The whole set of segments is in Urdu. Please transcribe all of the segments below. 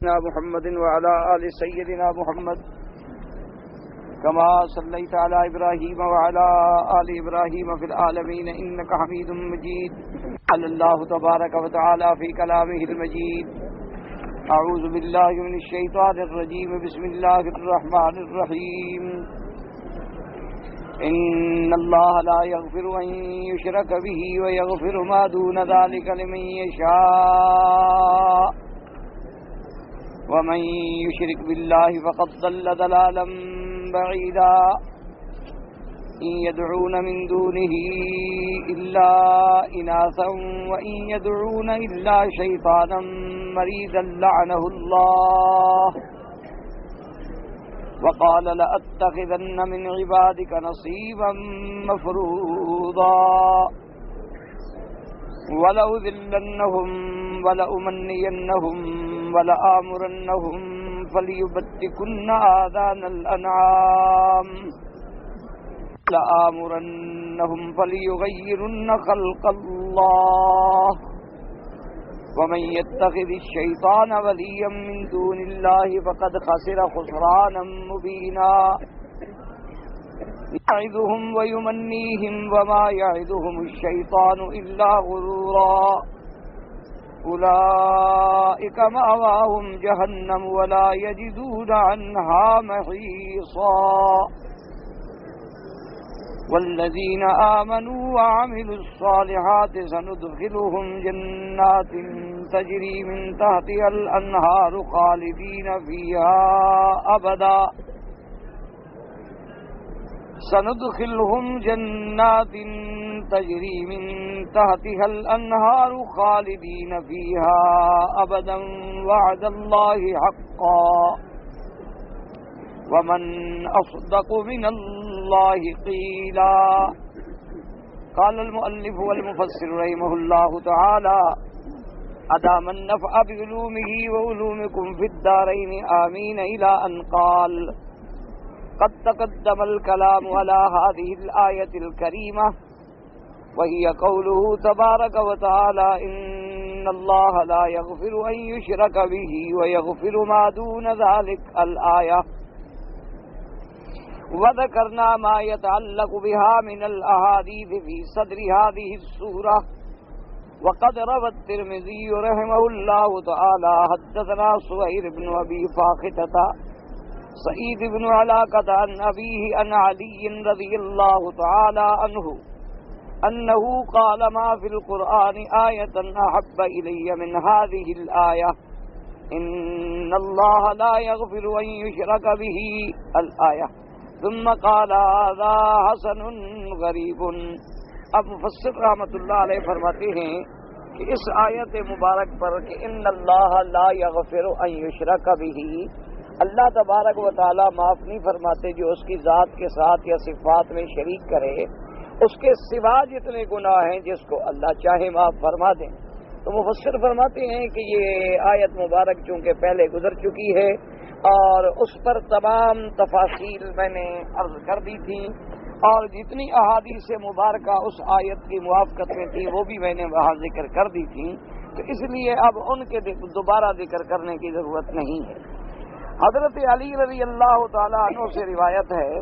محمد وعلى آل سيدنا محمد كما صليت على إبراهيم وعلى آل إبراهيم في العالمين إنك حميد مجيد. قال الله تبارك وتعالى في كلامه المجيد: أعوذ بالله من الشيطان الرجيم. بسم الله الرحمن الرحيم. إن الله لا يغفر أن يشرك به ويغفر ما دون ذلك لمن يشاء ومن يشرك بالله فقد ضل ضلالا بعيدا. إن يدعون من دونه إلا إناثا وإن يدعون إلا شيطانا مريدا لعنه الله وقال لأتخذن من عبادك نصيبا مفروضا ولأذلنهم ولأمنينهم ولآمرنهم فليبتكن آذان الأنعام لآمرنهم فليغيرن خلق الله ومن يتخذ الشيطان وليا من دون الله فقد خسر خسرانا مبينا. يعظهم ويمنيهم وما يعظهم الشيطان إلا غرورا. أولئك مأواهم جهنم ولا يجدون عنها محيصا. والذين آمنوا وعملوا الصالحات سندخلهم جنات تجري من تحتها الأنهار خالدين فيها أبدا. سندخلهم جنات تجري من تحتها الأنهار خالدين فيها أبدا وعد الله حقا ومن أصدق من الله قيلا. قال المؤلف والمفسر رحمه الله تعالى: أدام النفع بعلومه وعلومكم في الدارين آمين، إلى أن قال: قد تقدم الكلام على هذه الآية الكريمة وهي قوله تبارك وتعالى: إن الله لا يغفر أن يشرك به ويغفر ما دون ذلك الآية. وذكرنا ما يتعلق بها من الأحاديث في صدر هذه السورة. وقد روى الترمذي رحمه الله تعالى: حدثنا سهير بن أبي فاختة سعيد بن علاقة عن أبيه عن علي رضي الله تعالى عنه أنه قال: ما في القرآن آية أحب إلي من هذه الآية: إن الله لا يغفر أن يشرك به الآية. ثم قال: هذا حسن غریب. اب مفسر رحمۃ اللہ علیہ فرماتے ہیں کہ اس آیت مبارک پر کہ ان اللہ لا یغفر ان یشرک بہ، اللہ تبارک و تعالی معاف نہیں فرماتے جو اس کی ذات کے ساتھ یا صفات میں شریک کرے، اس کے سوا جتنے گناہ ہیں جس کو اللہ چاہے معاف فرما دیں. تو مفسر فرماتے ہیں کہ یہ آیت مبارک چونکہ پہلے گزر چکی ہے اور اس پر تمام تفاصیل میں نے عرض کر دی تھی، اور جتنی احادیث مبارکہ اس آیت کی موافقت میں تھی وہ بھی میں نے وہاں ذکر کر دی تھی، تو اس لیے اب ان کے دوبارہ ذکر کرنے کی ضرورت نہیں ہے. حضرت علی رضی اللہ تعالیٰ عنہ سے روایت ہے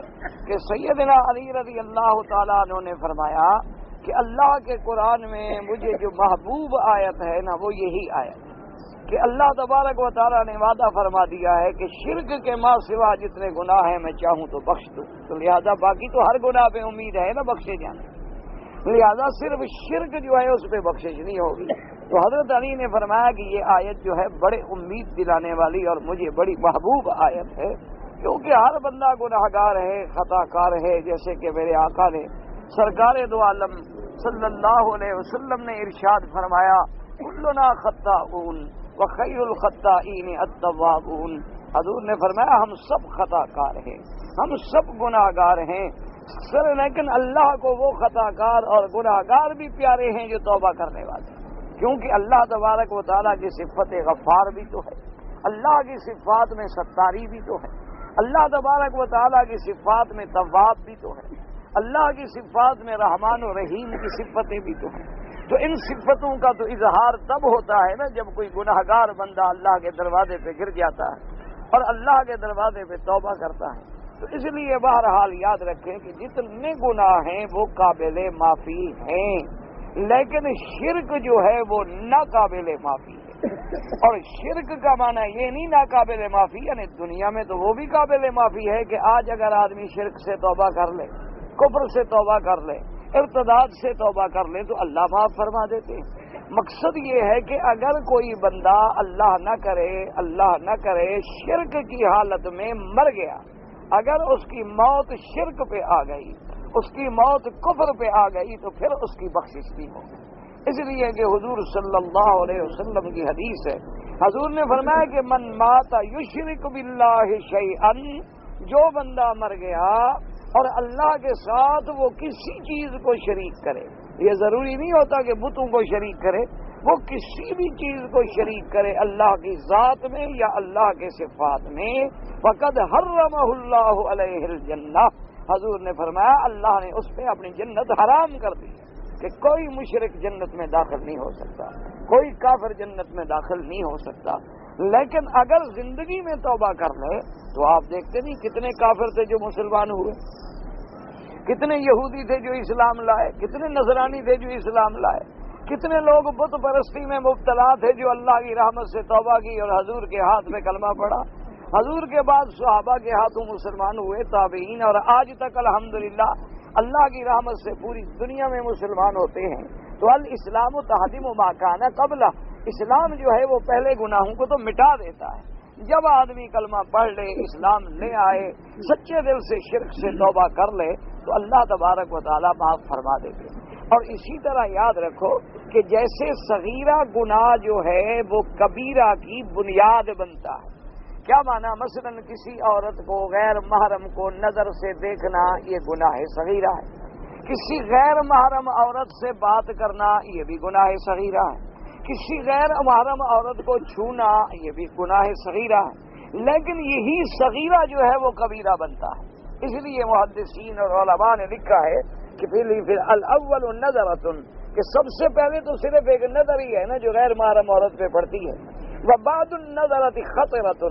کہ سیدنا علی رضی اللہ تعالیٰ عنہ نے فرمایا کہ اللہ کے قرآن میں مجھے جو محبوب آیت ہے نا وہ یہی آیت کہ اللہ تبارک و تعالیٰ نے وعدہ فرما دیا ہے کہ شرک کے ماں سوا جتنے گناہ ہیں میں چاہوں تو بخش دوں، تو لہذا باقی تو ہر گناہ پہ امید ہے نا بخشے جانے، لہذا صرف شرک جو ہے اس پہ بخشش نہیں ہوگی. تو حضرت علی نے فرمایا کہ یہ آیت جو ہے بڑے امید دلانے والی اور مجھے بڑی محبوب آیت ہے، کیونکہ ہر بندہ گناہگار ہے، خطا کار ہے، جیسے کہ میرے آقا نے سرکار دو عالم صلی اللہ علیہ وسلم نے ارشاد فرمایا: کلنا خطاؤن وخیر الخطائین التوابون. حضور نے فرمایا ہم سب خطا کار ہیں، ہم سب گناہ گار ہیں، لیکن اللہ کو وہ خطا کار اور گناہ گار بھی پیارے ہیں جو توبہ کرنے والے ہیں، کیونکہ اللہ تبارک و تعالیٰ کی صفت غفار بھی تو ہے، اللہ کی صفات میں ستاری بھی تو ہے، اللہ تبارک و تعالیٰ کی صفات میں تواب بھی تو ہے، اللہ کی صفات میں رحمان و رحیم کی صفتیں بھی تو ہیں. تو ان صفتوں کا تو اظہار تب ہوتا ہے نا جب کوئی گناہگار بندہ اللہ کے دروازے پہ گر جاتا ہے اور اللہ کے دروازے پہ توبہ کرتا ہے۔ تو اس لیے بہرحال یاد رکھیں کہ جتنے گناہ ہیں وہ قابل معافی ہیں، لیکن شرک جو ہے وہ ناقابل معافی ہے۔ اور شرک کا معنی یہ نہیں ناقابل معافی، یعنی دنیا میں تو وہ بھی قابل معافی ہے کہ آج اگر آدمی شرک سے توبہ کر لے، کفر سے توبہ کر لے، ارتداد سے توبہ کر لے تو اللہ معاف فرما دیتے ہیں۔ مقصد یہ ہے کہ اگر کوئی بندہ اللہ نہ کرے شرک کی حالت میں مر گیا، اگر اس کی موت شرک پہ آ گئی، اس کی موت کفر پہ آ گئی تو پھر اس کی بخشش نہیں ہوگی۔ اس لیے کہ حضور صلی اللہ علیہ وسلم کی حدیث ہے، حضور نے فرمایا کہ من مات یشرک باللہ شیئا، جو بندہ مر گیا اور اللہ کے ساتھ وہ کسی چیز کو شریک کرے، یہ ضروری نہیں ہوتا کہ بتوں کو شریک کرے، وہ کسی بھی چیز کو شریک کرے اللہ کی ذات میں یا اللہ کے صفات میں، فقد حرمہ اللہ علیہ الجنہ، حضور نے فرمایا اللہ نے اس پہ اپنی جنت حرام کر دی کہ کوئی مشرک جنت میں داخل نہیں ہو سکتا، کوئی کافر جنت میں داخل نہیں ہو سکتا۔ لیکن اگر زندگی میں توبہ کر لے تو آپ دیکھتے نہیں کتنے کافر تھے جو مسلمان ہوئے، کتنے یہودی تھے جو اسلام لائے، کتنے نصرانی تھے جو اسلام لائے، کتنے لوگ بت پرستی میں مبتلا تھے جو اللہ کی رحمت سے توبہ کی اور حضور کے ہاتھ میں کلمہ پڑا، حضور کے بعد صحابہ کے ہاتھوں مسلمان ہوئے، تابعین، اور آج تک الحمدللہ اللہ کی رحمت سے پوری دنیا میں مسلمان ہوتے ہیں۔ تو الاسلام تہدم ما کان قبلہ، اسلام جو ہے وہ پہلے گناہوں کو تو مٹا دیتا ہے۔ جب آدمی کلمہ پڑھ لے، اسلام لے آئے، سچے دل سے شرک سے توبہ کر لے تو اللہ تبارک و تعالیٰ معاف فرما دیتے ہیں۔ اور اسی طرح یاد رکھو کہ جیسے صغیرہ گناہ جو ہے وہ کبیرہ کی بنیاد بنتا ہے۔ کیا معنی؟ مثلا کسی عورت کو غیر محرم کو نظر سے دیکھنا یہ گناہ صغیرہ ہے، کسی غیر محرم عورت سے بات کرنا یہ بھی گناہ صغیرہ ہے، کسی غیر محرم عورت کو چھونا یہ بھی گناہ صغیرہ ہے، لیکن یہی صغیرہ جو ہے وہ کبیرہ بنتا ہے۔ اس لیے محدثین اور علماء نے لکھا ہے کہ پھر الاول نظرۃ، کہ سب سے پہلے تو صرف ایک نظر ہی ہے نا جو غیر محرم عورت پہ پڑتی ہے، وبعد النظرۃ خطرۃ،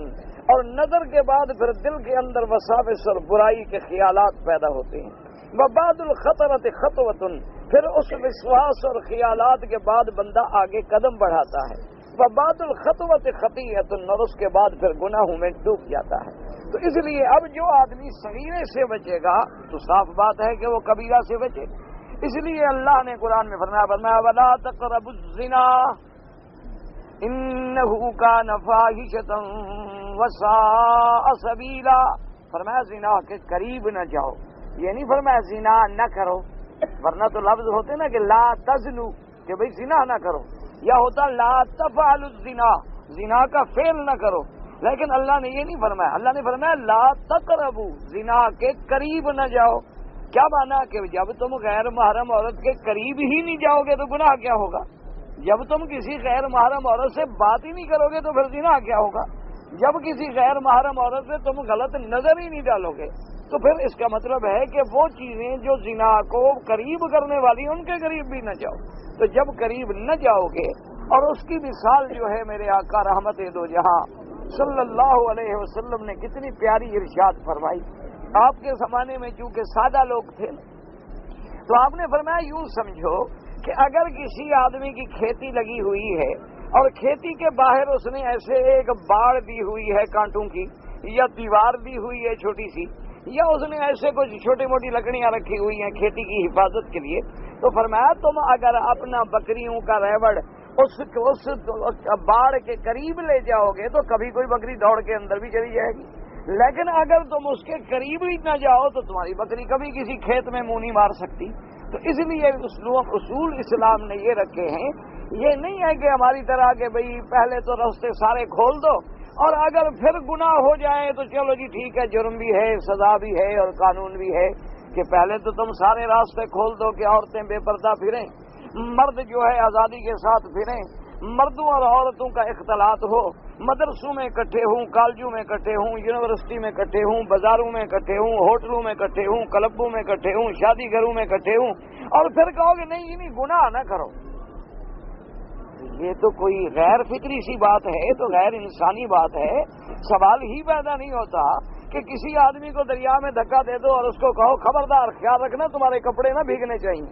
اور نظر کے بعد پھر دل کے اندر وساوس اور برائی کے خیالات پیدا ہوتے ہیں، وبعد الخطرۃ خطوۃ، پھر اس وسواس اور خیالات کے بعد بندہ آگے قدم بڑھاتا ہے، وبعد الخطوۃ خطیئۃ، اور اس کے بعد پھر گناہوں میں ڈوب جاتا ہے۔ تو اس لیے اب جو آدمی صغیرے سے بچے گا تو صاف بات ہے کہ وہ کبیرہ سے بچے۔ اس لیے اللہ نے قرآن میں فرمایا وَلَا تَقْرَبُوا الزِّنَا إِنَّهُ كَانَ فَاحِشَةً وَسَاءَ سَبِيلًا، فرمایا زنا کے قریب نہ جاؤ، یہ نہیں فرمایا زنا نہ کرو، ورنہ تو لفظ ہوتے نا کہ لا تزنو، کہ بھئی زنا نہ کرو، یا ہوتا لا تفعلوا الزنا، زنا کا فعل نہ کرو، لیکن اللہ نے یہ نہیں فرمایا، اللہ نے فرمایا لا تقربوا، زنا کے قریب نہ جاؤ۔ کیا مانا؟ کہ جب تم غیر محرم عورت کے قریب ہی نہیں جاؤ گے تو گناہ کیا ہوگا؟ جب تم کسی غیر محرم عورت سے بات ہی نہیں کرو گے تو پھر زنا کیا ہوگا؟ جب کسی غیر محرم عورت سے تم غلط نظر ہی نہیں ڈالو گے تو پھر اس کا مطلب ہے کہ وہ چیزیں جو زنا کو قریب کرنے والی ان کے قریب بھی نہ جاؤ۔ تو جب قریب نہ جاؤ گے، اور اس کی مثال جو ہے میرے آقا رحمت دو جہاں صلی اللہ علیہ وسلم نے کتنی پیاری ارشاد فرمائی۔ آپ کے زمانے میں چونکہ سادہ لوگ تھے تو آپ نے فرمایا یوں سمجھو کہ اگر کسی آدمی کی کھیتی لگی ہوئی ہے اور کھیتی کے باہر اس نے ایسے ایک باڑ دی ہوئی ہے کانٹوں کی، یا دیوار دی ہوئی ہے چھوٹی سی، یا اس نے ایسے کچھ چھوٹی موٹی لکڑیاں رکھی ہوئی ہیں کھیتی کی حفاظت کے لیے، تو فرمایا تم اگر اپنا بکریوں کا ریوڑ اس باڑ کے قریب لے جاؤ گے تو کبھی کوئی بکری دوڑ کے اندر بھی چلی جائے گی، لیکن اگر تم اس کے قریب ہی نہ جاؤ تو تمہاری بکری کبھی کسی کھیت میں منہ نہیں مار سکتی۔ تو اس لیے اصول اسلام نے یہ رکھے ہیں، یہ نہیں ہے کہ ہماری طرح کہ بھئی پہلے تو راستے سارے کھول دو اور اگر پھر گناہ ہو جائے تو چلو جی ٹھیک ہے، جرم بھی ہے، سزا بھی ہے اور قانون بھی ہے، کہ پہلے تو تم سارے راستے کھول دو کہ عورتیں بے پردہ پھریں، مرد جو ہے آزادی کے ساتھ پھریں، مردوں اور عورتوں کا اختلاط ہو، مدرسوں میں اکٹھے ہوں، کالجوں میں اکٹھے ہوں، یونیورسٹی میں اکٹھے ہوں، بازاروں میں اکٹھے ہوں، ہوٹلوں میں اکٹھے ہوں، کلبوں میں اکٹھے ہوں، شادی گھروں میں اکٹھے ہوں، اور پھر کہو کہ نہیں گناہ نہ کرو، یہ تو کوئی غیر فطری سی بات ہے، تو غیر انسانی بات ہے. سوال ہی پیدا نہیں ہوتا کہ کسی آدمی کو دریا میں دھکا دے دو اور اس کو کہو خبردار خیال رکھنا تمہارے کپڑے نہ بھیگنے چاہیے.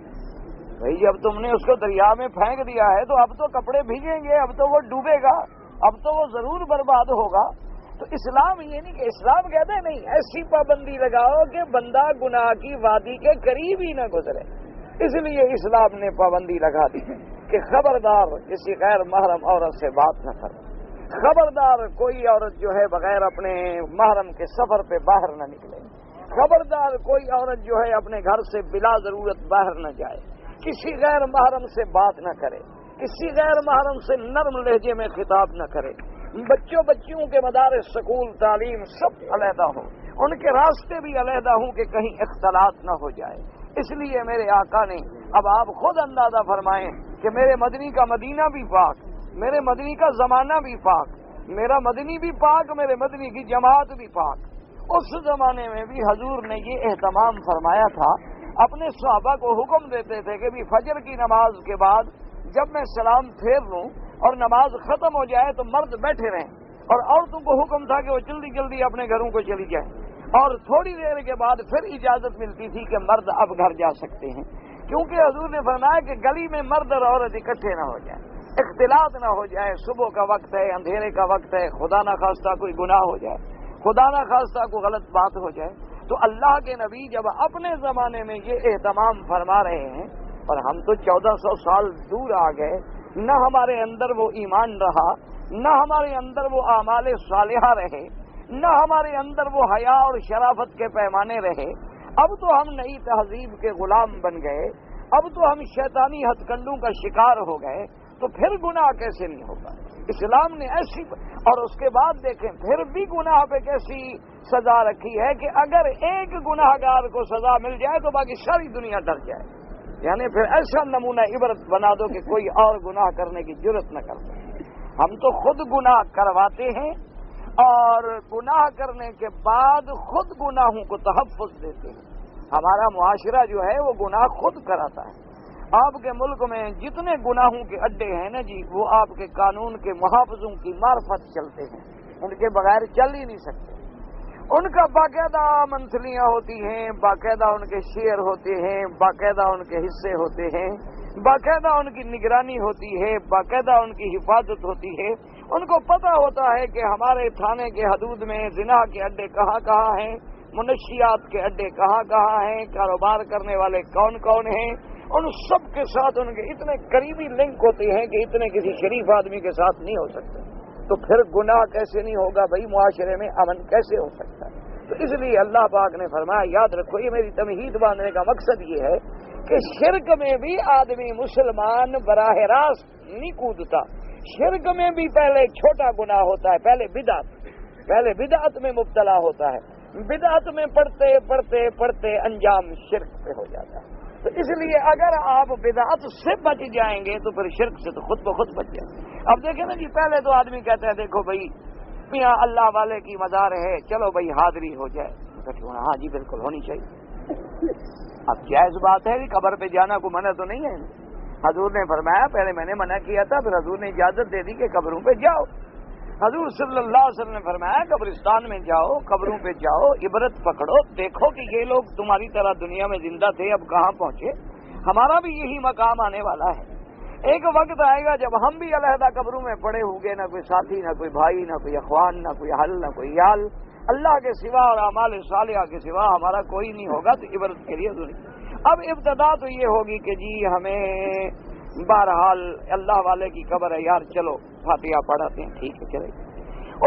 بھائی جب تم نے اس کو دریا میں پھینک دیا ہے تو اب تو کپڑے بھیگیں گے، اب تو وہ ڈوبے گا، اب تو وہ ضرور برباد ہوگا. تو اسلام یہ نہیں کہ اسلام کہتے نہیں ایسی پابندی لگاؤ کہ بندہ گناہ کی وادی کے قریب ہی نہ گزرے. اس لیے اسلام نے پابندی لگا دی کہ خبردار کسی غیر محرم عورت سے بات نہ کرو، خبردار کوئی عورت جو ہے بغیر اپنے محرم کے سفر پہ باہر نہ نکلے، خبردار کوئی عورت جو ہے اپنے گھر سے بلا ضرورت باہر نہ جائے، کسی غیر محرم سے بات نہ کرے، کسی غیر محرم سے نرم لہجے میں خطاب نہ کرے. بچیوں کے مدارس سکول تعلیم سب علیحدہ ہوں، ان کے راستے بھی علیحدہ ہوں کہ کہیں اختلاط نہ ہو جائے. اس لیے میرے آقا نے اب آپ خود اندازہ فرمائیں کہ میرے مدنی کا مدینہ بھی پاک، میرے مدنی کا زمانہ بھی پاک، میرا مدنی بھی پاک، میرے مدنی کی جماعت بھی پاک. اس زمانے میں بھی حضور نے یہ اہتمام فرمایا تھا، اپنے صحابہ کو حکم دیتے تھے کہ بھی فجر کی نماز کے بعد جب میں سلام پھیر لوں اور نماز ختم ہو جائے تو مرد بیٹھے رہیں، اور عورتوں کو حکم تھا کہ وہ جلدی جلدی اپنے گھروں کو چلی جائیں، اور تھوڑی دیر کے بعد پھر اجازت ملتی تھی کہ مرد اب گھر جا سکتے ہیں، کیونکہ حضور نے فرمایا کہ گلی میں مرد اور عورت اکٹھے نہ ہو جائیں، اختلاط نہ ہو جائے. صبح کا وقت ہے، اندھیرے کا وقت ہے، خدا نہ خواستہ کوئی گناہ ہو جائے، خدا نہ خواستہ کوئی غلط بات ہو جائے. تو اللہ کے نبی جب اپنے زمانے میں یہ اہتمام فرما رہے ہیں اور ہم تو 1400 سال دور آ گئے، نہ ہمارے اندر وہ ایمان رہا، نہ ہمارے اندر وہ اعمال صالحہ رہے، نہ ہمارے اندر وہ حیا اور شرافت کے پیمانے رہے. اب تو ہم نئی تہذیب کے غلام بن گئے، اب تو ہم شیطانی ہتھ کنڈوں کا شکار ہو گئے، تو پھر گناہ کیسے نہیں ہوگا؟ اسلام نے ایسی، اور اس کے بعد دیکھیں پھر بھی گناہ پہ کیسی سزا رکھی ہے کہ اگر ایک گناہ گار کو سزا مل جائے تو باقی ساری دنیا ڈر جائے. یعنی پھر ایسا نمونہ عبرت بنا دو کہ کوئی اور گناہ کرنے کی جرت نہ کر سکے. ہم تو خود گناہ کرواتے ہیں اور گناہ کرنے کے بعد خود گناہوں کو تحفظ دیتے ہیں. ہمارا معاشرہ جو ہے وہ گناہ خود کراتا ہے. آپ کے ملک میں جتنے گناہوں کے اڈے ہیں نا جی، وہ آپ کے قانون کے محافظوں کی معرفت چلتے ہیں، ان کے بغیر چل ہی نہیں سکتے. ان کا باقاعدہ منتھلیاں ہوتی ہیں، باقاعدہ ان کے شیئر ہوتے ہیں، باقاعدہ ان کے حصے ہوتے ہیں، باقاعدہ ان کی نگرانی ہوتی ہے، باقاعدہ ان کی حفاظت ہوتی ہے. ان کو پتہ ہوتا ہے کہ ہمارے تھانے کے حدود میں زنا کے اڈے کہاں کہاں ہیں، منشیات کے اڈے کہاں کہاں ہیں، کاروبار کرنے والے کون کون ہیں. ان سب کے ساتھ ان کے اتنے قریبی لنک ہوتے ہیں کہ اتنے کسی شریف آدمی کے ساتھ نہیں ہو سکتے. تو پھر گناہ کیسے نہیں ہوگا بھائی؟ معاشرے میں امن کیسے ہو سکتا ہے؟ تو اس لیے اللہ پاک نے فرمایا، یاد رکھو یہ میری تمہید باندھنے کا مقصد یہ ہے کہ شرک میں بھی آدمی مسلمان براہ راست نہیں کودتا. شرک میں بھی پہلے چھوٹا گناہ ہوتا ہے، پہلے بدعت میں مبتلا ہوتا ہے، بدعت میں پڑھتے پڑھتے پڑھتے انجام شرک پہ ہو جاتا ہے. تو اس لیے اگر آپ بدعت سے بچ جائیں گے تو پھر شرک سے تو خود بخود بچ جائیں گے. اب دیکھیں نا جی، پہلے تو آدمی کہتے ہیں دیکھو بھائی میاں اللہ والے کی مزار ہے، چلو بھائی حاضری ہو جائے. ہاں جی بالکل ہونی چاہیے. اب جائز بات ہے کہ قبر پہ جانا کو منع تو نہیں ہے. حضور نے فرمایا، پہلے میں نے منع کیا تھا، پھر حضور نے اجازت دے دی کہ قبروں پہ جاؤ. حضور صلی اللہ علیہ وسلم نے فرمایا قبرستان میں جاؤ، قبروں پہ جاؤ، عبرت پکڑو، دیکھو کہ یہ لوگ تمہاری طرح دنیا میں زندہ تھے، اب کہاں پہنچے. ہمارا بھی یہی مقام آنے والا ہے. ایک وقت آئے گا جب ہم بھی علیحدہ قبروں میں پڑے ہوں گے، نہ کوئی ساتھی، نہ کوئی بھائی، نہ کوئی اخوان، نہ کوئی حل، نہ کوئی یال. اللہ کے سوا اور اعمال صالحہ کے سوا ہمارا کوئی نہیں ہوگا. تو عبرت کے لیے اب ابتدا تو یہ ہوگی کہ جی ہمیں بہرحال اللہ والے کی قبر ہے یار، چلو فاتحہ پڑھاتے ہیں، ٹھیک ہے چلے.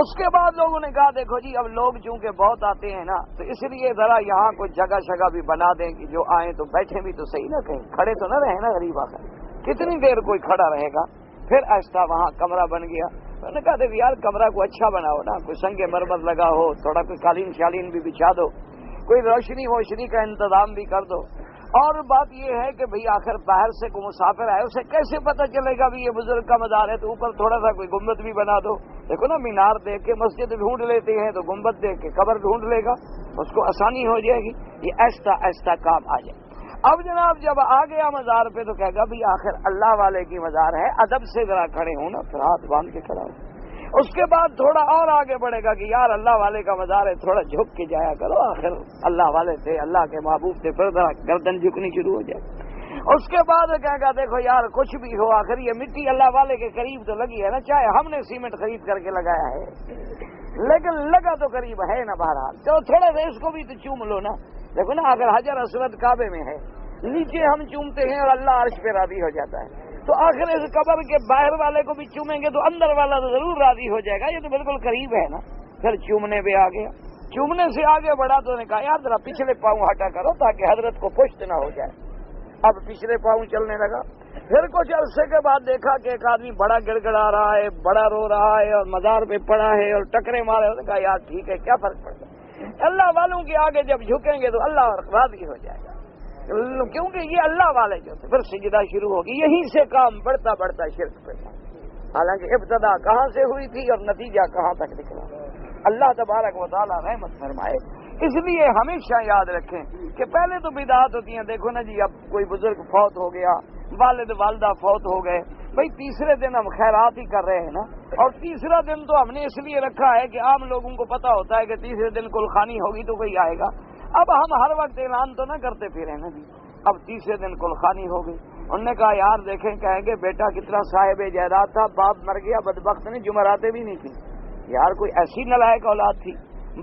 اس کے بعد لوگوں نے کہا دیکھو جی اب لوگ چونکہ بہت آتے ہیں نا، تو اس لیے ذرا یہاں کوئی جگہ شگہ بھی بنا دیں کہ جو آئیں تو بیٹھیں بھی تو صحیح، نہ کہیں کھڑے تو نہ رہے نا. غریب آ کر کتنی دیر کوئی کھڑا رہے گا. پھر ایسا وہاں کمرہ بن گیا. میں نے کہا دیکھ یار کمرہ کو اچھا بناؤ نا، کوئی سنگ مرمر لگا ہو، تھوڑا کوئی قالین شالین بھی بچھا دو، کوئی روشنی ووشنی کا انتظام بھی کر دو. اور بات یہ ہے کہ بھئی آخر باہر سے کوئی مسافر آئے، اسے کیسے پتہ چلے گا بھی یہ بزرگ کا مزار ہے؟ تو اوپر تھوڑا سا کوئی گنبد بھی بنا دو. دیکھو نا، مینار دیکھ کے مسجد ڈھونڈ لیتے ہیں تو گنبد دیکھ کے قبر ڈھونڈ لے گا، اس کو آسانی ہو جائے گی. یہ ایسا کام آ جائے. اب جناب جب آ گیا مزار پہ تو کہے گا بھی آخر اللہ والے کی مزار ہے، ادب سے ذرا کھڑے ہوں نا، پھر ہاتھ باندھ کے کھڑا ہو۔ اس کے بعد تھوڑا اور آگے بڑھے گا کہ یار اللہ والے کا مزار ہے، تھوڑا جھک کے جایا کرو، آخر اللہ والے تھے، اللہ کے محبوب تھے، پھر ذرا گردن جھکنی شروع ہو جائے۔ اس کے بعد کہے گا دیکھو یار کچھ بھی ہو، آخر یہ مٹی اللہ والے کے قریب تو لگی ہے نا، چاہے ہم نے سیمنٹ خرید کر کے لگایا ہے لیکن لگا تو قریب ہے نا، بہرحال تو تھوڑا سا اس کو بھی تو چوم لو نا۔ دیکھو نا اگر حجر اسود کعبے میں ہے، نیچے ہم چومتے ہیں اور اللہ عرش پہ راضی ہو جاتا ہے، تو آخر اس قبر کے باہر والے کو بھی چومیں گے تو اندر والا تو ضرور راضی ہو جائے گا، یہ تو بالکل قریب ہے نا۔ پھر چومنے پہ آ گیا، چومنے سے آگے بڑھا تو نے کہا یار ذرا پچھلے پاؤں ہٹا کرو تاکہ حضرت کو پشت نہ ہو جائے۔ اب پچھلے پاؤں چلنے لگا، پھر کچھ عرصے کے بعد دیکھا کہ ایک آدمی بڑا گڑ گڑا رہا ہے، بڑا رو رہا ہے اور مزار پہ پڑا ہے اور ٹکرے مارے، اس نے کہا یار ٹھیک ہے کیا فرق پڑتا ہے، اللہ والوں کے آگے جب جھکیں گے تو اللہ راضی ہو جائے گا، کیونکہ یہ اللہ والے جو تھے۔ پھر سجدہ شروع ہوگی، یہیں سے کام بڑھتا بڑھتا شرک پہ، حالانکہ ابتدا کہاں سے ہوئی تھی اور نتیجہ کہاں تک نکلا۔ اللہ تبارک و تعالی رحمت فرمائے۔ اس لیے ہمیشہ یاد رکھیں کہ پہلے تو بدعات ہوتی ہیں، دیکھو نا جی اب کوئی بزرگ فوت ہو گیا، والد والدہ فوت ہو گئے، بھائی تیسرے دن ہم خیرات ہی کر رہے ہیں نا، اور تیسرا دن تو ہم نے اس لیے رکھا ہے کہ عام لوگوں کو پتا ہوتا ہے کہ تیسرے دن کلخانی ہوگی تو کوئی آئے گا۔ اب ہم ہر وقت اعلان تو نہ کرتے پھریں نا جی، اب تیسرے دن کلخانی ہو گئی۔ انہوں نے کہا یار دیکھیں، کہیں گے بیٹا کتنا صاحب جائیداد تھا، باپ مر گیا، بدبخت نے جمعراتیں بھی نہیں تھی، یار کوئی ایسی نلائق اولاد تھی،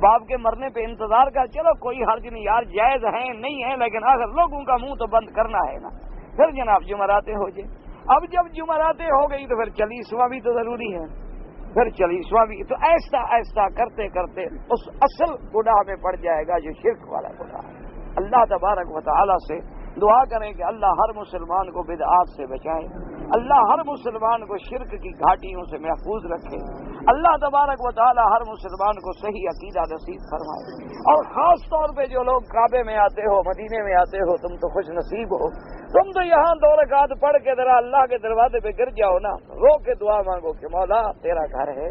باپ کے مرنے پہ انتظار کر، چلو کوئی حرج نہیں یار، جائز ہیں نہیں ہے لیکن آخر لوگوں کا منہ تو بند کرنا ہے نا۔ پھر جناب جمعراتیں ہو جائے، اب جب جمعراتیں ہو گئی تو پھر چالیسواں بھی تو ضروری ہے، پھر چالیسواں بھی، تو ایسا ایسا کرتے کرتے اس اصل گناہ میں پڑ جائے گا جو شرک والا گناہ ہے۔ اللہ تبارک و تعالی سے دعا کریں کہ اللہ ہر مسلمان کو بدعات سے بچائے، اللہ ہر مسلمان کو شرک کی گھاٹیوں سے محفوظ رکھے، اللہ تبارک و تعالی ہر مسلمان کو صحیح عقیدہ نصیب فرمائے۔ اور خاص طور پہ جو لوگ کعبے میں آتے ہو، مدینے میں آتے ہو، تم تو خوش نصیب ہو، تم تو یہاں 2 رکعت پڑھ کے ذرا اللہ کے دروازے پہ گر جاؤ نا، رو کے دعا مانگو کہ مولا تیرا گھر ہے،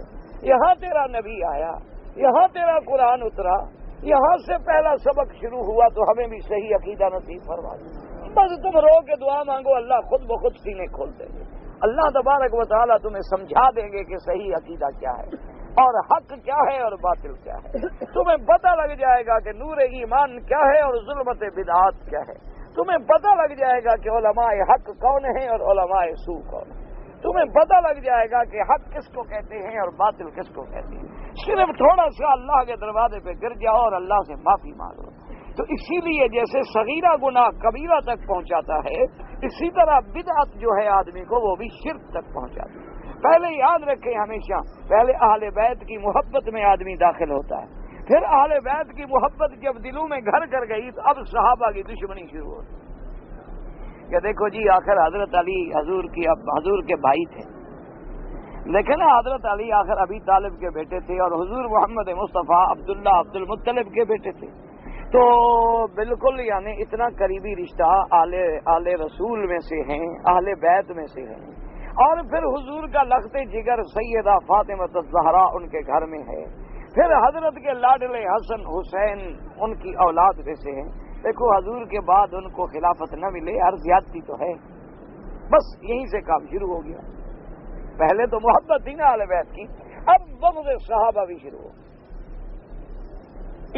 یہاں تیرا نبی آیا، یہاں تیرا قرآن اترا، یہاں سے پہلا سبق شروع ہوا، تو ہمیں بھی صحیح عقیدہ نصیب فرما دے۔ بس تم رو کے دعا مانگو، اللہ خود بخود سینے کھول دیں گے، اللہ تبارک و تعالیٰ تمہیں سمجھا دیں گے کہ صحیح عقیدہ کیا ہے اور حق کیا ہے اور باطل کیا ہے، تمہیں پتہ لگ جائے گا کہ نور ایمان کیا ہے اور ظلمت بدعات کیا ہے، تمہیں پتہ لگ جائے گا کہ علماء حق کون ہیں اور علماء سو کون ہیں، تمہیں پتہ لگ جائے گا کہ حق کس کو کہتے ہیں اور باطل کس کو کہتے ہیں۔ صرف تھوڑا سا اللہ کے دروازے پہ گر جاؤ اور اللہ سے معافی مانگو۔ تو اسی لیے جیسے صغیرہ گناہ کبیرہ تک پہنچاتا ہے، اسی طرح بدعت جو ہے آدمی کو وہ بھی شرک تک پہنچاتی ہے۔ پہلے یاد رکھیں ہمیشہ، پہلے اہل بیت کی محبت میں آدمی داخل ہوتا ہے، پھر اہل بیت کی محبت جب دلوں میں گھر کر گئی تو اب صحابہ کی دشمنی شروع ہوتی کہ دیکھو جی آخر حضرت علی حضور کے بھائی تھے، لیکن حضرت علی آخر ابی طالب کے بیٹے تھے اور حضور محمد مصطفیٰ عبداللہ عبد المطلب کے بیٹے تھے، تو بالکل یعنی اتنا قریبی رشتہ آل رسول میں سے ہیں، اہل بیت میں سے ہیں، اور پھر حضور کا لخت جگر سیدہ فاطمہ الزہرا ان کے گھر میں ہے، پھر حضرت کے لاڈلے حسن حسین ان کی اولاد میں سے ہیں۔ دیکھو حضور کے بعد ان کو خلافت نہ ملے، ہر زیادتی تو ہے، بس یہیں سے کام شروع ہو گیا۔ پہلے تو محبت تھی نا اہل بیت کی، اب بغض صحابہ بھی شروع ہو۔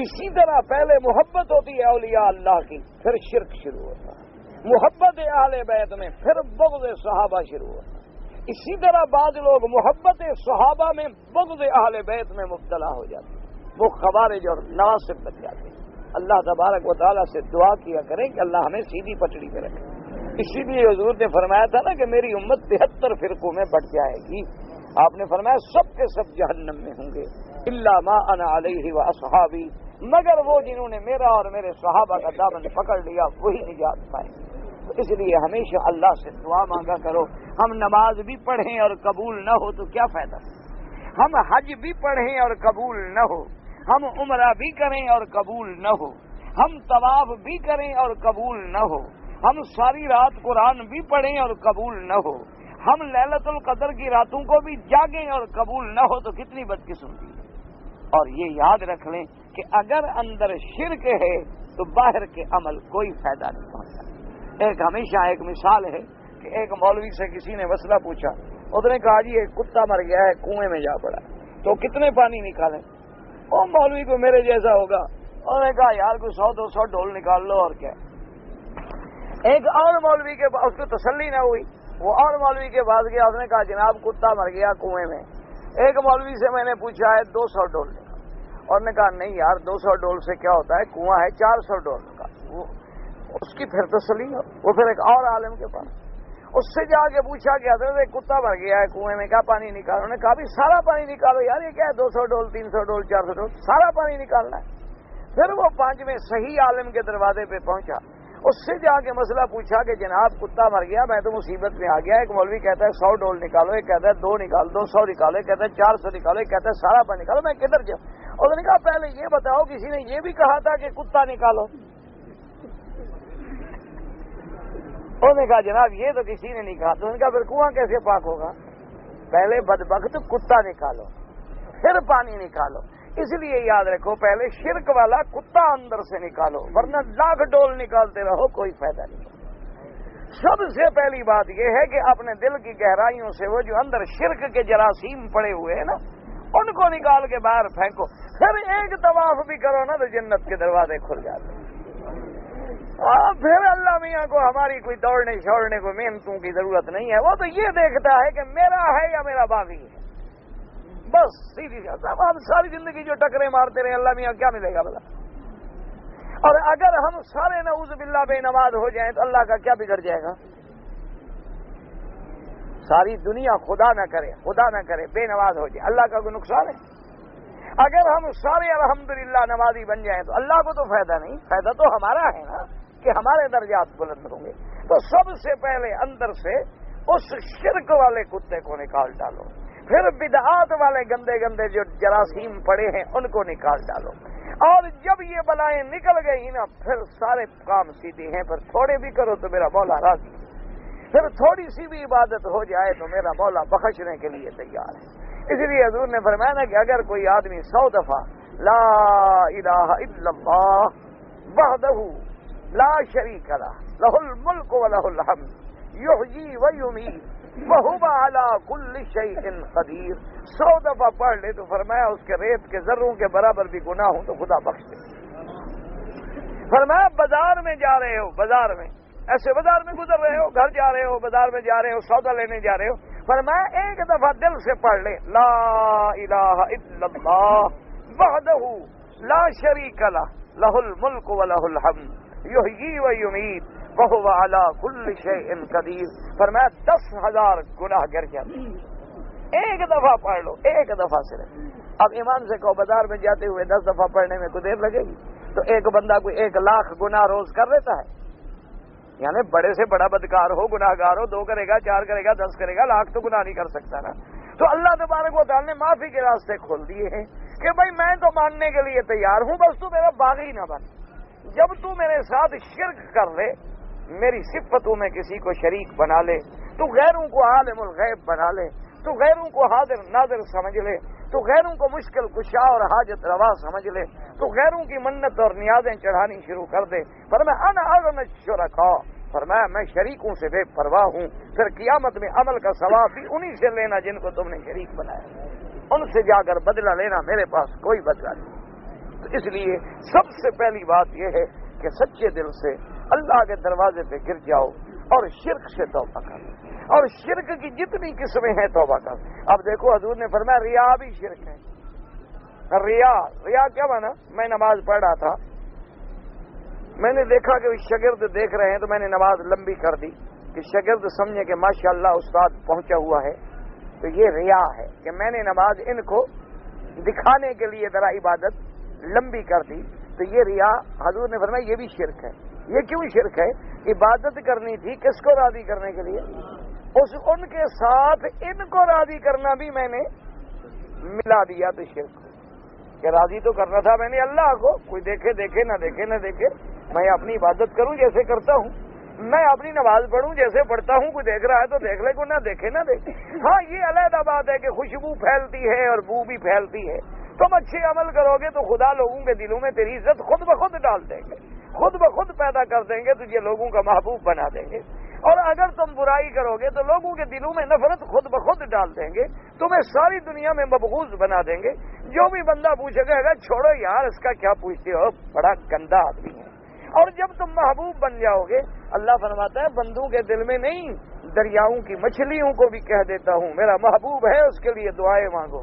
اسی طرح پہلے محبت ہوتی ہے اولیاء اللہ کی، پھر شرک شروع ہوتا ہے، محبت اہل بیت میں پھر بغض صحابہ شروع ہوتا ہے۔ اسی طرح بعض لوگ محبت صحابہ میں بغض اہل بیت میں مبتلا ہو جاتے ہیں، وہ خوارج اور نواصب بن جاتے ہیں۔ اللہ تبارک و تعالیٰ سے دعا کیا کریں کہ اللہ ہمیں سیدھی پٹڑی پہ رکھے۔ اسی لیے حضور نے فرمایا تھا نا کہ میری امت 73 فرقوں میں بٹ جائے گی، آپ نے فرمایا سب کے سب جہنم میں ہوں گے، الا ما انا علیہ واصحابی، مگر وہ جنہوں نے میرا اور میرے صحابہ کا دامن پکڑ لیا وہی نجات پائیں گے۔ تو اس لیے ہمیشہ اللہ سے دعا مانگا کرو۔ ہم نماز بھی پڑھیں اور قبول نہ ہو تو کیا فائدہ، ہم حج بھی پڑھیں اور قبول نہ ہو، ہم عمرہ بھی کریں اور قبول نہ ہو، ہم طواف بھی کریں اور قبول نہ ہو، ہم ساری رات قرآن بھی پڑھیں اور قبول نہ ہو، ہم لیلۃ القدر کی راتوں کو بھی جاگیں اور قبول نہ ہو، تو کتنی بدقسمتی ہے۔ اور یہ یاد رکھ لیں کہ اگر اندر شرک ہے تو باہر کے عمل کوئی فائدہ نہیں پہنچتا۔ ایک ہمیشہ ایک مثال ہے کہ ایک مولوی سے کسی نے مسئلہ پوچھا، اس نے کہا جی ایک کتا مر گیا ہے، کنویں میں جا پڑا، تو کتنے پانی نکالیں؟ وہ مولوی کو میرے جیسا ہوگا، انہوں نے کہا یار کوئی 100-200 ڈول نکال لو اور کیا۔ ایک اور مولوی کے پاس، اس کو تسلی نہ ہوئی، وہ اور مولوی کے پاس گیا، اس نے کہا جناب کتا مر گیا کنویں میں۔ ایک مولوی سے میں نے پوچھا ہے 200 ڈول نکال، اور نے کہا نہیں یار 200 ڈول سے کیا ہوتا ہے، کنواں ہے 400 ڈول کا۔ اس کی پھر تسلی ہو۔ وہ پھر ایک اور عالم کے پاس، اس سے جا کے پوچھا کہ حضرت ایک کتا مر گیا ہے کنویں میں، کیا پانی نکالو؟ نے کہا بھی سارا پانی نکالو یار، یہ کیا ہے 200 ڈول 300 ڈول 400 ڈول، سارا پانی نکالنا ہے۔ پھر وہ 5ویں صحیح عالم کے دروازے پہ پہنچا، اس سے جا کے مسئلہ پوچھا کہ جناب کتا مر گیا، میں تو مصیبت میں آ گیا۔ ایک مولوی کہتا ہے 100 ڈول نکالو، ایک کہتا ہے 2 نکال دو، 100 نکالو، ایک کہتا ہے 400 نکالو، ایک کہتا ہے سارا پانی نکالو، میں کدھر جاؤں؟ انہوں نے کہا پہلے یہ بتاؤ کسی نے یہ بھی کہا تھا کہ کتا نکالو؟ انہوں نے کہا جناب یہ تو کسی نے نہیں کہا۔ تو انہوں نے کہا پھر کنواں کیسے پاک ہوگا؟ پہلے بدبخت کتا نکالو پھر پانی نکالو۔ اس لیے یاد رکھو پہلے شرک والا کتا اندر سے نکالو، ورنہ لاکھ ڈول نکالتے رہو کوئی فائدہ نہیں۔ سب سے پہلی بات یہ ہے کہ اپنے دل کی گہرائیوں سے وہ جو اندر شرک کے جراثیم پڑے ہوئے ہیں نا، ان کو نکال کے باہر پھینکو، پھر ایک طواف بھی کرو نا تو جنت کے دروازے کھل جاتے ہیں۔ پھر اللہ میاں کو ہماری کوئی دوڑنے چھوڑنے کو محنتوں کی ضرورت نہیں ہے، وہ تو یہ دیکھتا ہے کہ میرا ہے یا میرا باغی ہے، بس سیدھی صاحب ہم ساری زندگی جو ٹکرے مارتے رہے اللہ میاں کیا ملے گا بلا؟ اور اگر ہم سارے نعوذ باللہ بے نماز ہو جائیں تو اللہ کا کیا بگڑ جائے گا؟ ساری دنیا خدا نہ کرے بے نماز ہو جائے، اللہ کا کوئی نقصان ہے؟ اگر ہم سارے الحمدللہ نمازی بن جائیں تو اللہ کو تو فائدہ نہیں، فائدہ تو ہمارا ہے نا کہ ہمارے درجات بلند ہوں گے۔ تو سب سے پہلے اندر سے اس شرک والے کتے کو نکال ڈالو، پھر بدعات والے گندے گندے جو جراثیم پڑے ہیں ان کو نکال ڈالو، اور جب یہ بلائیں نکل گئی نا پھر سارے کام سیدھے ہیں۔ پھر تھوڑے بھی کرو تو میرا مولا راضی ہے، پھر تھوڑی سی بھی عبادت ہو جائے تو میرا مولا بخشنے کے لیے تیار ہے۔ اس لیے حضور نے فرمایا نا کہ اگر کوئی آدمی 100 دفعہ لا الہ الا اللہ وحدہ لا شریک لہ لہ الملک و لہ الحمد یحیی و یمیت وہو علی کل شیء قدیر، 100 دفعہ پڑھ لے تو فرمایا اس کے ریت کے ذروں کے برابر بھی گناہ ہوں تو خدا بخش دے۔ فرمایا بازار میں جا رہے ہو، بازار میں ایسے بازار میں گزر رہے ہو، گھر جا رہے ہو، بازار میں جا رہے ہو، سودا لینے جا رہے ہو، فرمایا ایک دفعہ دل سے پڑھ لے لا الہ الا اللہ وحدہ لا شریک لہ لہ الملک و لہ الحمد یحیی و یمیت وہو علی کل شیء قدیر۔ فرمایا 10,000 گناہ گر جاتے، ایک دفعہ پڑھ لو، ایک دفعہ صرف۔ اب ایمان سے کہو بازار میں جاتے ہوئے 10 دفعہ پڑھنے میں کوئی دیر لگے گی؟ تو ایک بندہ کوئی 1 لاکھ گناہ روز کر لیتا ہے، یعنی بڑے سے بڑا بدکار ہو، گناہ گار ہو، 2 کرے گا، 4 کرے گا، 10 کرے گا، لاکھ تو گناہ نہیں کر سکتا نا۔ تو اللہ تبارک و تعالی نے معافی کے راستے کھول دیے ہیں کہ بھائی میں تو ماننے کے لیے تیار ہوں، بس تو میرا باغی نہ بن۔ جب تو میرے ساتھ شرک کر لے، میری صفتوں میں کسی کو شریک بنا لے، تو غیروں کو عالم الغیب بنا لے، تو غیروں کو حاضر ناظر سمجھ لے، تو غیروں کو مشکل کشا اور حاجت روا سمجھ لے، تو غیروں کی منت اور نیازیں چڑھانی شروع کر دے، فرمایا انا اغنى الشركاء، فرمایا میں شریکوں سے بے پرواہ ہوں، پھر قیامت میں عمل کا ثواب بھی انہی سے لینا جن کو تم نے شریک بنایا، ان سے جا کر بدلہ لینا، میرے پاس کوئی بدلہ نہیں۔ تو اس لیے سب سے پہلی بات یہ ہے کہ سچے دل سے اللہ کے دروازے پہ گر جاؤ اور شرک سے توبہ کر، اور شرک کی جتنی قسمیں ہیں توبہ کر۔ اب دیکھو حضور نے فرمایا ریا بھی شرک ہے۔ ریا کیا بنا؟ میں نماز پڑھ رہا تھا، میں نے دیکھا کہ شاگرد دیکھ رہے ہیں تو میں نے نماز لمبی کر دی کہ شاگرد سمجھے کہ ماشاءاللہ استاد پہنچا ہوا ہے، تو یہ ریا ہے کہ میں نے نماز ان کو دکھانے کے لیے ذرا عبادت لمبی کر دی، تو یہ ریا حضور نے فرمایا یہ بھی شرک ہے۔ یہ کیوں شرک ہے؟ عبادت کرنی تھی کس کو راضی کرنے کے لیے، ان کے ساتھ ان کو راضی کرنا بھی میں نے ملا دیا، تو شرک کہ راضی تو کرنا تھا میں نے اللہ کو، کوئی دیکھے دیکھے نہ دیکھے نہ دیکھے، میں اپنی عبادت کروں جیسے کرتا ہوں، میں اپنی نماز پڑھوں جیسے پڑھتا ہوں، کوئی دیکھ رہا ہے تو دیکھ لے، کوئی نہ دیکھے نہ دیکھے۔ ہاں یہ علیحدہ بات ہے کہ خوشبو پھیلتی ہے اور بو بھی پھیلتی ہے، تم اچھے عمل کرو گے تو خدا لوگوں کے دلوں میں تیری عزت خود بخود ڈال دیں گے، خود بخود پیدا کر دیں گے، تجھے لوگوں کا محبوب بنا دیں گے، اور اگر تم برائی کرو گے تو لوگوں کے دلوں میں نفرت خود بخود ڈال دیں گے، تمہیں ساری دنیا میں مبغوض بنا دیں گے۔ جو بھی بندہ پوچھے گا اگر چھوڑو یار اس کا کیا پوچھتے ہو، بڑا گندا آدمی ہے۔ اور جب تم محبوب بن جاؤ گے، اللہ فرماتا ہے بندوں کے دل میں نہیں، دریاؤں کی مچھلیوں کو بھی کہہ دیتا ہوں میرا محبوب ہے، اس کے لیے دعائیں مانگو۔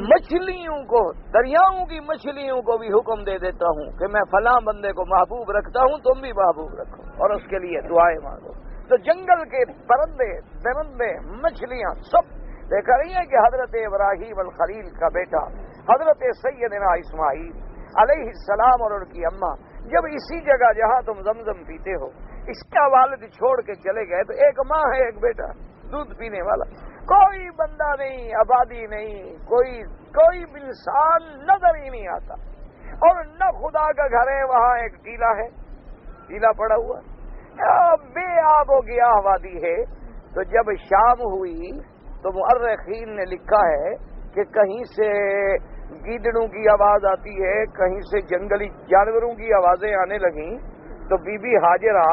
مچھلیوں کو، دریاؤں کی مچھلیوں کو بھی حکم دے دیتا ہوں کہ میں فلاں بندے کو محبوب رکھتا ہوں، تم بھی محبوب رکھو اور اس کے لیے دعائیں مانگو۔ تو جنگل کے پرندے، درندے، مچھلیاں سب دیکھا رہی ہیں کہ حضرت ابراہیم الخلیل کا بیٹا حضرت سیدنا اسماعیل علیہ السلام اور ان کی اماں جب اسی جگہ جہاں تم زمزم پیتے ہو اس کا والد چھوڑ کے چلے گئے، تو ایک ماں ہے ایک بیٹا دودھ پینے والا، کوئی بندہ نہیں، آبادی نہیں، کوئی انسان نظر ہی نہیں آتا، اور نہ خدا کا گھر ہے، وہاں ایک ٹیلا ہے، ٹیلا پڑا ہوا بے آب و گیاہ وادی ہے۔ تو جب شام ہوئی تو مؤرخین نے لکھا ہے کہ کہیں سے گیدڑوں کی آواز آتی ہے، کہیں سے جنگلی جانوروں کی آوازیں آنے لگیں، تو بی بی ہاجرہ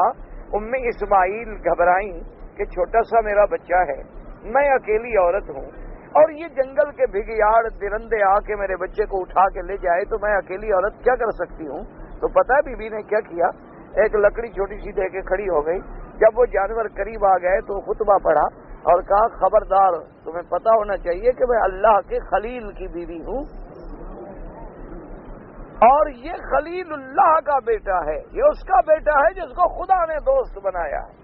ام اسماعیل گھبرائیں کہ چھوٹا سا میرا بچہ ہے، میں اکیلی عورت ہوں، اور یہ جنگل کے بھگیاڑ درندے آ کے میرے بچے کو اٹھا کے لے جائے تو میں اکیلی عورت کیا کر سکتی ہوں۔ تو پتہ ہے بی بی نے کیا کیا، ایک لکڑی چھوٹی سی دے کے کھڑی ہو گئی، جب وہ جانور قریب آ گئے تو خطبہ پڑھا اور کہا خبردار تمہیں پتہ ہونا چاہیے کہ میں اللہ کے خلیل کی بیوی ہوں، اور یہ خلیل اللہ کا بیٹا ہے، یہ اس کا بیٹا ہے جس کو خدا نے دوست بنایا ہے۔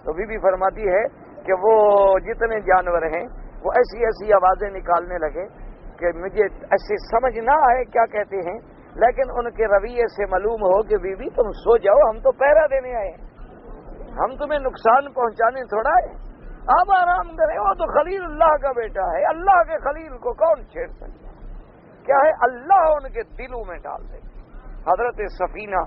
تو بی بی فرماتی ہے کہ وہ جتنے جانور ہیں وہ ایسی ایسی آوازیں نکالنے لگے کہ مجھے ایسے سمجھ نہ آئے کیا کہتے ہیں، لیکن ان کے رویے سے معلوم ہو کہ بی بی تم سو جاؤ، ہم تو پہرا دینے آئے ہیں، ہم تمہیں نقصان پہنچانے تھوڑا ہے، آپ آرام کریں، وہ تو خلیل اللہ کا بیٹا ہے، اللہ کے خلیل کو کون چھیڑ سکتا ہے؟ کیا ہے اللہ ان کے دلوں میں ڈال دے۔ حضرت سفینہ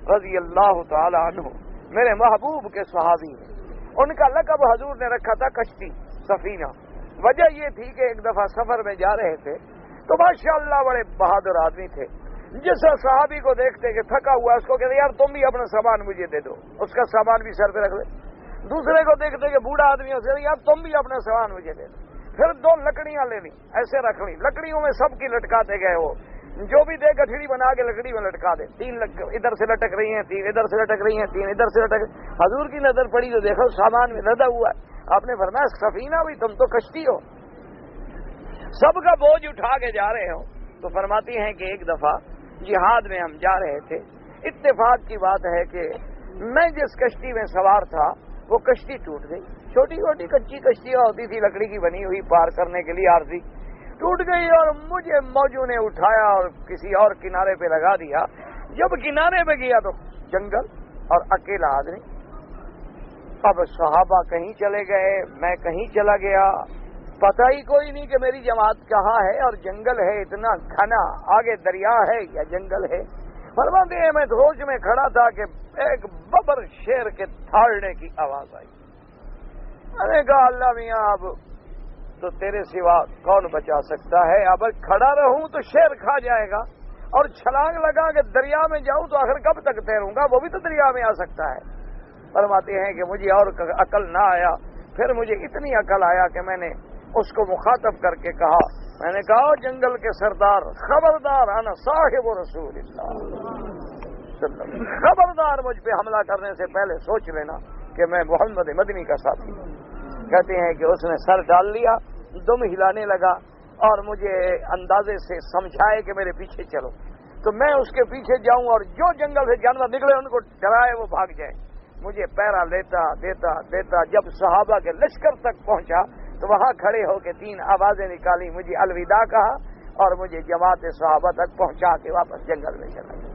رضی اللہ تعالی عنہ میرے محبوب کے صحابی ہیں، ان کا لقب حضور نے رکھا تھا کشتی سفینہ۔ وجہ یہ تھی کہ ایک دفعہ سفر میں جا رہے تھے تو ماشاءاللہ بڑے بہادر آدمی تھے، جس صحابی کو دیکھتے کہ تھکا ہوا اس کو کہتے یار تم بھی اپنا سامان مجھے دے دو، اس کا سامان بھی سر پہ رکھ لے۔ دوسرے کو دیکھتے کہ بوڑھا آدمی ہے، اسے یار تم بھی اپنا سامان مجھے دے دو۔ پھر 2 لکڑیاں لے لی، ایسے رکھ لی، لکڑیوں میں سب کی لٹکاتے گئے، وہ جو بھی دے گٹھڑی بنا کے لکڑی میں لٹکا دے، 3 ادھر سے لٹک رہی ہیں، 3 ادھر سے لٹک رہی ہیں، 3 ادھر سے لٹک۔ حضور کی نظر پڑی تو دیکھو سامان میں لدا ہوا ہے، آپ نے فرمایا سفینہ بھی تم تو کشتی ہو، سب کا بوجھ اٹھا کے جا رہے ہو۔ تو فرماتی ہیں کہ ایک دفعہ جہاد میں ہم جا رہے تھے، اتفاق کی بات ہے کہ میں جس کشتی میں سوار تھا وہ کشتی ٹوٹ گئی، چھوٹی چھوٹی کچی کشتیاں ہوتی تھی لکڑی کی بنی ہوئی پار کرنے کے لیے عارضی، ٹوٹ گئی اور مجھے موجوں نے اٹھایا اور کسی اور کنارے پہ لگا دیا۔ جب کنارے پہ گیا تو جنگل اور اکیلا آدمی، اب صحابہ کہیں چلے گئے، میں کہیں چلا گیا، پتہ ہی کوئی نہیں کہ میری جماعت کہاں ہے، اور جنگل ہے اتنا گھنا، آگے دریا ہے یا جنگل ہے۔ فرماتے ہیں میں ہوش میں کھڑا تھا کہ ایک ببر شیر کے تھاڑنے کی آواز آئی، میں نے کہا اللہ میاں اب تو تیرے سوا کون بچا سکتا ہے، اب کھڑا رہوں تو شیر کھا جائے گا، اور چھلانگ لگا کے دریا میں جاؤں تو آخر کب تک تیروں گا، وہ بھی تو دریا میں آ سکتا ہے۔ فرماتے ہیں کہ مجھے اور عقل نہ آیا، پھر مجھے اتنی عقل آیا کہ میں نے اس کو مخاطب کر کے کہا، میں نے کہا جنگل کے سردار خبردار، انا صاحب رسول اللہ، خبردار مجھ پہ حملہ کرنے سے پہلے سوچ لینا کہ میں محمد مدنی کا ساتھی ہوں۔ کہتے ہیں کہ اس نے سر ڈال لیا، دم ہلانے لگا اور مجھے اندازے سے سمجھائے کہ میرے پیچھے چلو، تو میں اس کے پیچھے جاؤں اور جو جنگل سے جانور نکلے ان کو ڈرائے وہ بھاگ جائیں۔ مجھے پیرا لیتا دیتا دیتا جب صحابہ کے لشکر تک پہنچا تو وہاں کھڑے ہو کے 3 آوازیں نکالی، مجھے الوداع کہا اور مجھے جماعت صحابہ تک پہنچا کے واپس جنگل میں چلا گیا۔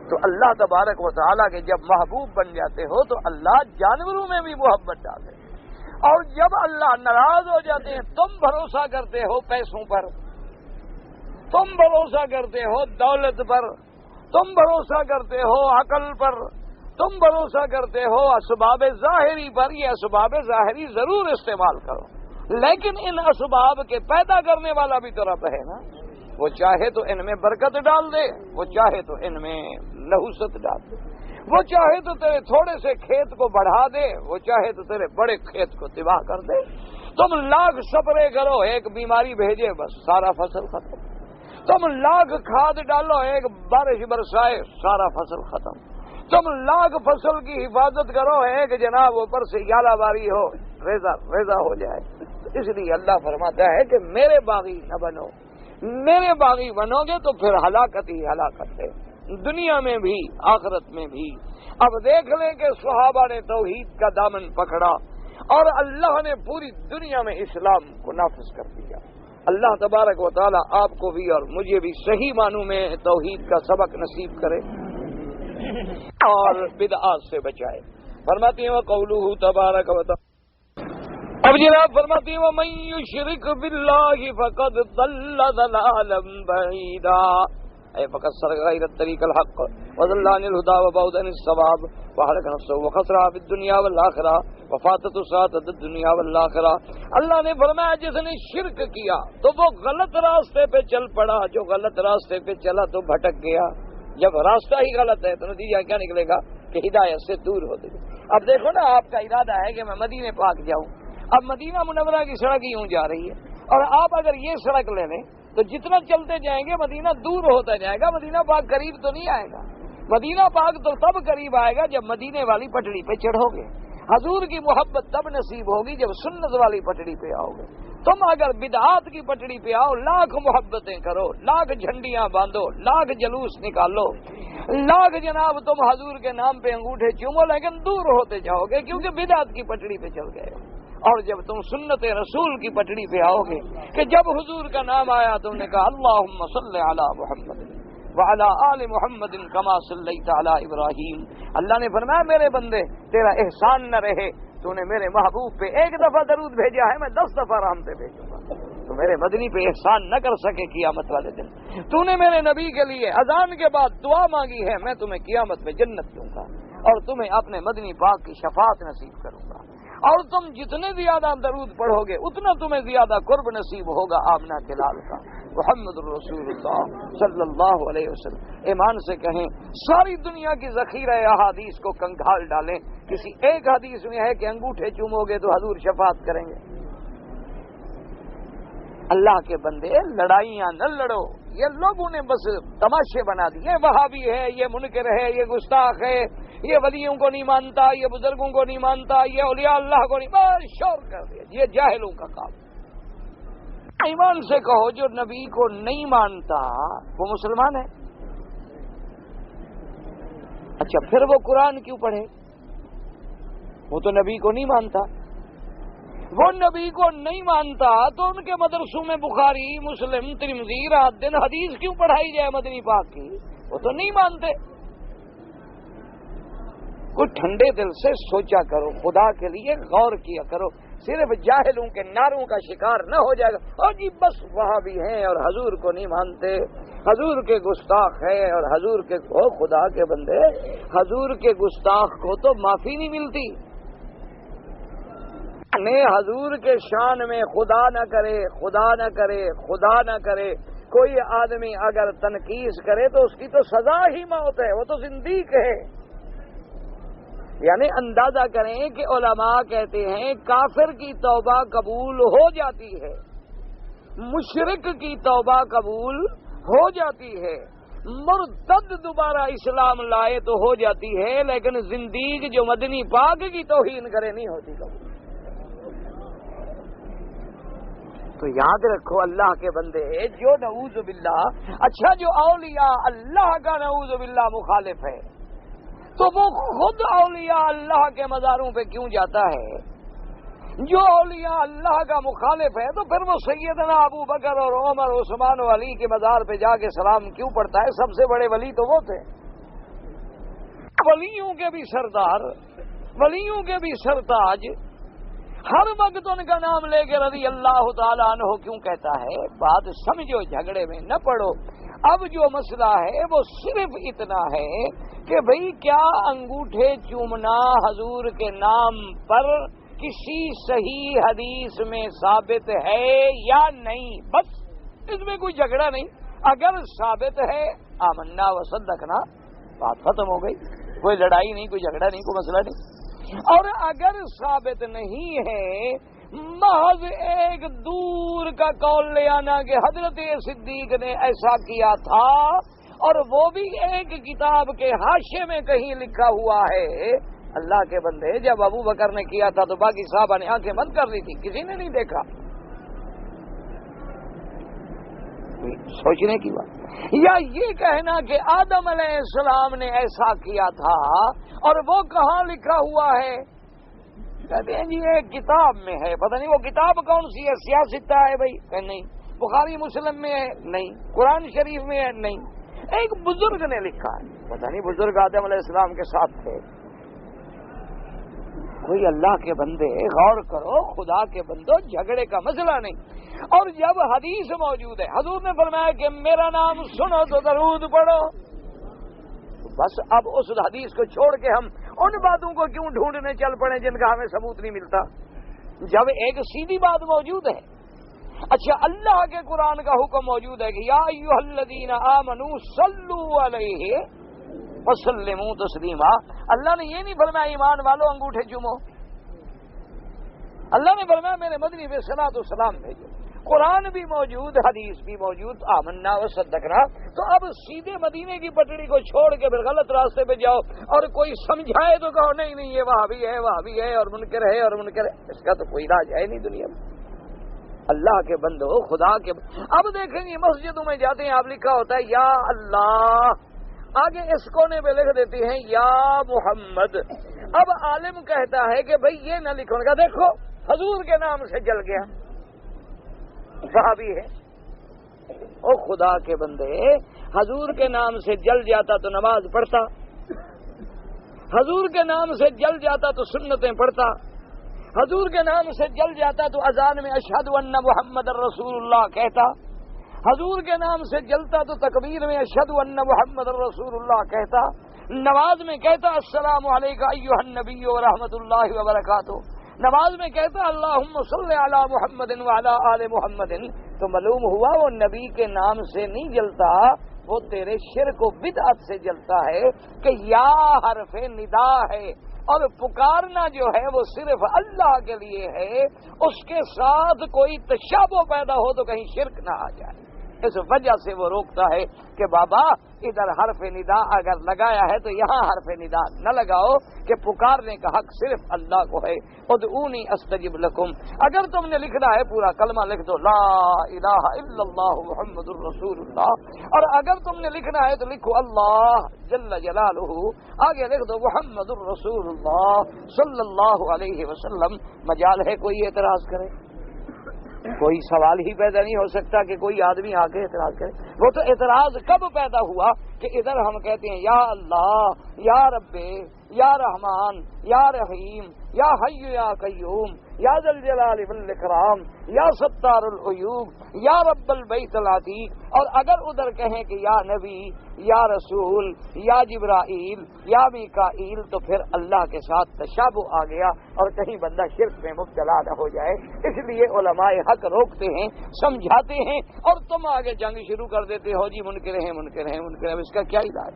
تو اللہ تبارک و تعالیٰ کے جب محبوب بن جاتے ہو تو اللہ جانوروں میں بھی محبت ڈالے، اور جب اللہ ناراض ہو جاتے ہیں تم بھروسہ کرتے ہو پیسوں پر، تم بھروسہ کرتے ہو دولت پر، تم بھروسہ کرتے ہو عقل پر، تم بھروسہ کرتے ہو اسباب ظاہری پر، یہ اسباب ظاہری ضرور استعمال کرو، لیکن ان اسباب کے پیدا کرنے والا بھی تو رب ہے نا، وہ چاہے تو ان میں برکت ڈال دے، وہ چاہے تو ان میں نحوست ڈال دے، وہ چاہے تو تیرے تھوڑے سے کھیت کو بڑھا دے، وہ چاہے تو تیرے بڑے کھیت کو تباہ کر دے۔ تم لاکھ سپرے کرو، ایک بیماری بھیجے، بس سارا فصل ختم۔ تم لاکھ کھاد ڈالو، ایک بارش برسائے، سارا فصل ختم۔ تم لاکھ فصل کی حفاظت کرو، ایک جناب اوپر سے یالہ باری ہو، ریزہ ہو جائے۔ اس لیے اللہ فرماتا ہے کہ میرے باغی نہ بنو، میرے باغی بنو گے تو پھر ہلاکت ہی ہلاکت ہے، دنیا میں بھی آخرت میں بھی۔ اب دیکھ لیں کہ صحابہ نے توحید کا دامن پکڑا اور اللہ نے پوری دنیا میں اسلام کو نافذ کر دیا۔ اللہ تبارک و تعالی آپ کو بھی اور مجھے بھی صحیح معنوں میں توحید کا سبق نصیب کرے اور بدعات سے بچائے۔ فرماتی ہیں وقولہ تبارک و تعالی، اب جناب فرماتی ہیں ومن یشرک باللہ فقد ضل ضلالا بعیدا، اے فقد سرق غیر الطریق الحق وضل عن الہدی وبعد عن الصواب وحرک نفسہ وخسر فی الدنیا والآخرہ وفاتت سعادت الدنیا والآخرہ۔ اللہ نے فرمایا جس نے شرک کیا تو وہ غلط راستے پہ چل پڑا، جو غلط راستے پہ چلا تو بھٹک گیا۔ جب راستہ ہی غلط ہے تو نتیجہ کیا نکلے گا کہ ہدایت سے دور ہو گئی۔ اب دیکھو نا، آپ کا ارادہ ہے کہ میں مدینے پاک جاؤں، اب مدینہ منورہ کی سڑک یوں جا رہی ہے اور آپ اگر یہ سڑک لے لیں تو جتنا چلتے جائیں گے مدینہ دور ہوتا جائے گا، مدینہ پاک قریب تو نہیں آئے گا۔ مدینہ پاک تو تب قریب آئے گا جب مدینے والی پٹڑی پہ چڑھو گے۔ حضور کی محبت تب نصیب ہوگی جب سنت والی پٹڑی پہ آؤ گے۔ تم اگر بدعات کی پٹڑی پہ آؤ، لاکھ محبتیں کرو، لاکھ جھنڈیاں باندھو، لاکھ جلوس نکالو، لاکھ جناب تم حضور کے نام پہ انگوٹھے چومو، لیکن دور ہوتے جاؤ گے کیونکہ بدعات کی پٹڑی پہ چل گئے۔ اور جب تم سنت رسول کی پٹڑی پہ آؤ گے کہ جب حضور کا نام آیا تم نے کہا اللہم صلی علی محمد وعلی آل محمد کما صلیت علی ابراہیم، اللہ نے فرمایا میرے بندے تیرا احسان نہ رہے، تو نے میرے محبوب پہ ایک دفعہ درود بھیجا ہے، میں 10 دفعہ رحمتیں بھیجوں گا۔ تو میرے مدنی پہ احسان نہ کر سکے قیامت والے دن، تو نے میرے نبی کے لیے اذان کے بعد دعا مانگی ہے، میں تمہیں قیامت میں جنت دوں گا اور تمہیں اپنے مدنی پاک کی شفاعت نصیب کروں گا، اور تم جتنے زیادہ درود پڑھو گے اتنا تمہیں زیادہ قرب نصیب ہوگا آمنہ کے لال کا، محمد الرسول اللہ صلی اللہ علیہ وسلم۔ ایمان سے کہیں ساری دنیا کی ذخیرہ احادیث کو کنگھال ڈالیں، کسی ایک حدیث میں ہے کہ انگوٹھے چومو گے تو حضور شفاعت کریں گے؟ اللہ کے بندے لڑائیاں نہ لڑو، یہ لوگوں نے بس تماشے بنا دیے، وہابی ہے، یہ منکر ہے، یہ گستاخ ہے، یہ ولیوں کو نہیں مانتا، یہ بزرگوں کو نہیں مانتا، یہ اولیاء اللہ کو نہیں، بس شور کر دیا، یہ جاہلوں کا کام۔ ایمان سے کہو جو نبی کو نہیں مانتا وہ مسلمان ہے؟ اچھا پھر وہ قرآن کیوں پڑھے؟ وہ تو نبی کو نہیں مانتا، وہ نبی کو نہیں مانتا تو ان کے مدرسوں میں بخاری، مسلم، ترمذی، رات دن حدیث کیوں پڑھائی جائے مدنی پاک کی؟ وہ تو نہیں مانتے۔ کوئی ٹھنڈے دل سے سوچا کرو، خدا کے لیے غور کیا کرو، صرف جاہلوں کے نعروں کا شکار نہ ہو جائے گا اور جی بس وہاں بھی ہیں اور حضور کو نہیں مانتے، حضور کے گستاخ ہے اور حضور کے خدا کے بندے، حضور کے گستاخ کو تو معافی نہیں ملتی۔ حضور کے شان میں خدا نہ کرے، خدا نہ کرے، خدا نہ کرے، کوئی آدمی اگر تنقید کرے تو اس کی تو سزا ہی موت ہے، وہ تو زندیق ہے۔ یعنی اندازہ کریں کہ علماء کہتے ہیں کافر کی توبہ قبول ہو جاتی ہے، مشرک کی توبہ قبول ہو جاتی ہے، مرتد دوبارہ اسلام لائے تو ہو جاتی ہے، لیکن زندیق جو مدنی پاک کی توہین کرے نہیں ہوتی قبول۔ تو یاد رکھو اللہ کے بندے جو نعوذ باللہ، اچھا جو اولیاء اللہ کا نعوذ باللہ مخالف ہے تو وہ خود اولیاء اللہ کے مزاروں پہ کیوں جاتا ہے؟ جو اولیاء اللہ کا مخالف ہے تو پھر وہ سیدنا ابو بکر اور عمر، عثمان و علی کے مزار پہ جا کے سلام کیوں پڑھتا ہے؟ سب سے بڑے ولی تو وہ تھے، ولیوں کے بھی سردار، ولیوں کے بھی سرتاج، ہر وقت ان کا نام لے کے رضی اللہ تعالیٰ عنہ کیوں کہتا ہے؟ بات سمجھو، جھگڑے میں نہ پڑو۔ اب جو مسئلہ ہے وہ صرف اتنا ہے کہ بھئی کیا انگوٹھے چومنا حضور کے نام پر کسی صحیح حدیث میں ثابت ہے یا نہیں، بس اس میں کوئی جھگڑا نہیں۔ اگر ثابت ہے آمنا و صدقنا، بات ختم ہو گئی، کوئی لڑائی نہیں، کوئی جھگڑا نہیں، کوئی مسئلہ نہیں۔ اور اگر ثابت نہیں ہے، محض ایک دور کا قول لے آنا کہ حضرت صدیق نے ایسا کیا تھا، اور وہ بھی ایک کتاب کے حاشیے میں کہیں لکھا ہوا ہے۔ اللہ کے بندے، جب ابو بکر نے کیا تھا تو باقی صحابہ نے آنکھیں بند کر دی تھی، کسی نے نہیں دیکھا۔ سوچنے کی بات، یا یہ کہنا کہ آدم علیہ السلام نے ایسا کیا تھا اور وہ کہاں لکھا ہوا ہے؟ کہتے ہیں جی ایک کتاب میں ہے، پتہ نہیں وہ کتاب کون سی ہے، سیاستہ ہے بھائی، کہ نہیں، بخاری مسلم میں ہے نہیں، قرآن شریف میں ہے نہیں، ایک بزرگ نے لکھا ہے، پتہ نہیں بزرگ آدم علیہ السلام کے ساتھ تھے۔ کوئی اللہ کے بندے غور کرو، خدا کے بندو، جھگڑے کا مسئلہ نہیں۔ اور جب حدیث موجود ہے، حضور نے فرمایا کہ میرا نام سنو تو درود پڑھو، بس اب اس حدیث کو چھوڑ کے ہم ان باتوں کو کیوں ڈھونڈنے چل پڑے جن کا ہمیں ثبوت نہیں ملتا، جب ایک سیدھی بات موجود ہے۔ اچھا، اللہ کے قرآن کا حکم موجود ہے کہ یا ایھا الذین آمنوا صلوا علیہ وسلموا تسلیما۔ اللہ نے یہ نہیں فرمایا ایمان والو انگوٹھے چومو، اللہ نے فرمایا میرے مدنی پہ صلاۃ و سلام بھیجو۔ قرآن بھی موجود، حدیث بھی موجود، آمنا و صدقنا۔ تو اب سیدھے مدینے کی پٹڑی کو چھوڑ کے پھر غلط راستے پہ جاؤ، اور کوئی سمجھائے تو کہو نہیں نہیں یہ وہابی ہے، وہابی ہے، اور منکر ہے، اور منکر ہے۔ اس کا تو کوئی علاج ہے نہیں دنیا میں۔ اللہ کے بندو، خدا کے اب دیکھیں گے مسجدوں میں جاتے ہیں، آپ لکھا ہوتا ہے یا اللہ، آگے اس کونے پہ لکھ دیتے ہیں یا محمد۔ اب عالم کہتا ہے کہ بھئی یہ نہ لکھو، کا دیکھو حضور کے نام سے جل گیا، صحابی ہے۔ او خدا کے بندے، حضور کے نام سے جل جاتا تو نماز پڑھتا، حضور کے نام سے جل جاتا تو سنتیں پڑھتا، حضور کے نام سے جل جاتا تو اذان میں اشہد ان محمد رسول اللہ کہتا، حضور کے نام سے جلتا تو تکبیر میں اشہد ان محمد رسول اللہ کہتا، نماز میں کہتا السلام علیکم ایھا النبی ورحمۃ اللہ وبرکاتہ، نماز میں کہتا اللہم صلی علی محمد وعلی آل محمد۔ تو معلوم ہوا وہ نبی کے نام سے نہیں جلتا، وہ تیرے شرک و بدعت سے جلتا ہے کہ یا حرف ندا ہے، اور پکارنا جو ہے وہ صرف اللہ کے لیے ہے، اس کے ساتھ کوئی تشابہ پیدا ہو تو کہیں شرک نہ آ جائے۔ اس وجہ سے وہ روکتا ہے کہ بابا ادھر حرف ندا اگر لگایا ہے تو یہاں حرف ندا نہ لگاؤ، کہ پکارنے کا حق صرف اللہ کو ہے۔ ادعونی استجب لکم، اگر تم نے لکھنا ہے پورا کلمہ لکھ دو لا الہ الا اللہ محمد الرسول اللہ، اور اگر تم نے لکھنا ہے تو لکھو اللہ جل جلالہ، آگے لکھ دو محمد الرسول اللہ صلی اللہ علیہ وسلم۔ مجال ہے کوئی اعتراض کرے؟ کوئی سوال ہی پیدا نہیں ہو سکتا کہ کوئی آدمی آ کے اعتراض کرے۔ وہ تو اعتراض کب پیدا ہوا کہ ادھر ہم کہتے ہیں یا اللہ، یا رب، یا رحمان، یا رحیم، یا حی یا قیوم، یا ذل جلال والاکرام، یا ستار العیوب، یا رب البیت العتیق، اور اگر ادھر کہیں کہ یا نبی، یا رسول، یا جبرائیل، یا میکائیل، تو پھر اللہ کے ساتھ تشابہ آ گیا اور کہیں بندہ شرک میں مبتلا نہ ہو جائے۔ اس لیے علماء حق روکتے ہیں، سمجھاتے ہیں، اور تم آگے جنگ شروع کر دیتے ہو جی منکر ہیں منکر ہیں منکر ہیں۔ اس کا کیا علاج؟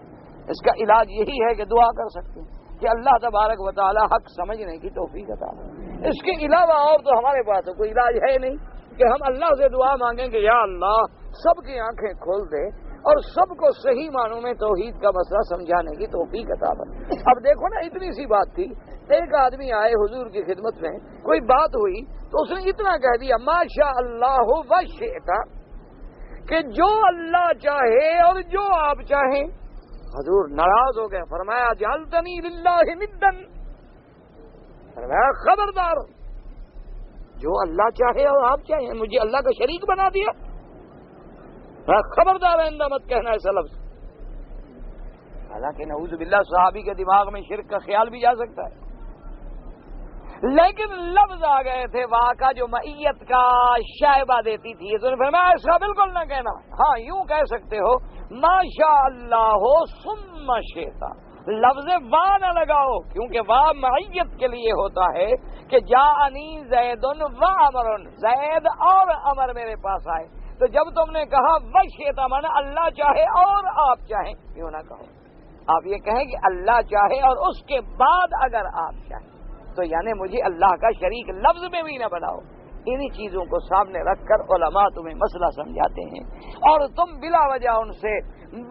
اس کا علاج یہی ہے کہ دعا کر سکتے ہیں کہ اللہ تبارک و تعالی حق سمجھنے کی توفیق عطا فرمائے۔ اس کے علاوہ اور تو ہمارے پاس کوئی علاج ہے نہیں کہ ہم اللہ سے دعا مانگیں کہ یا اللہ سب کی آنکھیں کھول دے اور سب کو صحیح معنوں میں توحید کا مسئلہ سمجھانے کی توفیق عطا فرمائے۔ اب دیکھو نا، اتنی سی بات تھی، ایک آدمی آئے حضور کی خدمت میں، کوئی بات ہوئی تو اس نے اتنا کہہ دیا ما شاء اللہ و شئت، کہ جو اللہ چاہے اور جو آپ چاہیں۔ حضور ناراض ہو گئے، فرمایا جعلتنی للہ ندن، فرمایا خبردار، جو اللہ چاہے اور آپ چاہیں مجھے اللہ کا شریک بنا دیا، خبردار آئندہ مت کہنا ایسا لفظ۔ حالانکہ نعوذ باللہ صحابی کے دماغ میں شرک کا خیال بھی جا سکتا ہے، لیکن لفظ آ گئے تھے وہاں کا جو معیت کا شائبہ دیتی تھی، تو نے فرمایا ایسا بالکل نہ کہنا، ہاں یوں کہہ سکتے ہو ما شاء اللہ ہو ثم شئت، لفظ وا نہ لگاؤ، کیونکہ وا معیت کے لیے ہوتا ہے کہ جاءنی زید و عمر، زید اور عمر میرے پاس آئے، تو جب تم نے کہا وشیتا مانا اللہ چاہے اور آپ چاہیں، کیوں نہ کہو، آپ یہ کہیں کہ اللہ چاہے اور اس کے بعد اگر آپ چاہیں، تو یعنی مجھے اللہ کا شریک لفظ میں بھی نہ بناؤ۔ انہی چیزوں کو سامنے رکھ کر علماء تمہیں مسئلہ سمجھاتے ہیں، اور تم بلا وجہ ان سے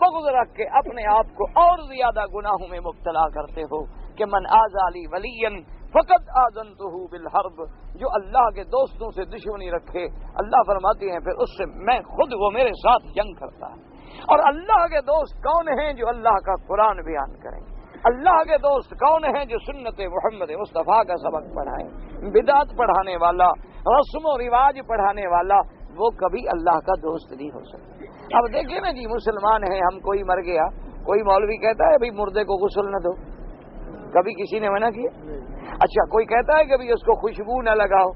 بغض رکھ کے اپنے آپ کو اور زیادہ گناہوں میں مبتلا کرتے ہو کہ من آذى لي وليا فقد آذنته بالحرب، جو اللہ کے دوستوں سے دشمنی رکھے، اللہ فرماتے ہیں پھر اس سے میں خود، وہ میرے ساتھ جنگ کرتا ہے۔ اور اللہ کے دوست کون ہیں؟ جو اللہ کا قرآن بیان کریں۔ اللہ کے دوست کون ہیں؟ جو سنت محمد مصطفیٰ کا سبق پڑھائیں۔ بدعت پڑھانے والا، رسم و رواج پڑھانے والا، وہ کبھی اللہ کا دوست نہیں ہو سکتا۔ اب دیکھیں نا جی، مسلمان ہیں ہم، کوئی مر گیا، کوئی مولوی کہتا ہے بھائی مردے کو غسل نہ دو، کبھی کسی نے منع کیا؟ اچھا، کوئی کہتا ہے کہ اس کو خوشبو نہ لگاؤ،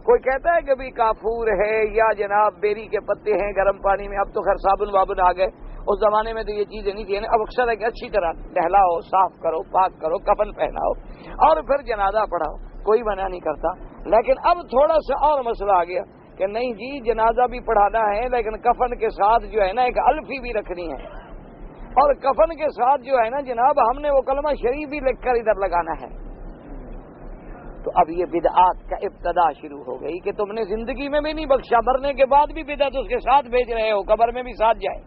کوئی کہتا ہے کہ کافور ہے یا جناب بیری کے پتے ہیں گرم پانی میں، اب تو خیر صابن وابن آ گئے، اس زمانے میں تو یہ چیزیں نہیں تھی، اب اکثر ہے کہ اچھی طرح نہلاؤ، صاف کرو، پاک کرو، کفن پہناؤ اور پھر جنازہ پڑھاؤ، کوئی منع نہیں کرتا۔ لیکن اب تھوڑا سا اور مسئلہ آ گیا کہ نہیں جی، جنازہ بھی پڑھانا ہے لیکن کفن کے ساتھ جو ہے نا ایک الفی بھی رکھنی ہے، اور کفن کے ساتھ جو ہے نا جناب ہم نے وہ کلمہ شریف بھی لکھ کر ادھر لگانا ہے۔ تو اب یہ بدعات کا ابتدا شروع ہو گئی کہ تم نے زندگی میں بھی نہیں بخشا، مرنے کے بعد بھی بدعت اس کے ساتھ بھیج رہے ہو، قبر میں بھی ساتھ جائے۔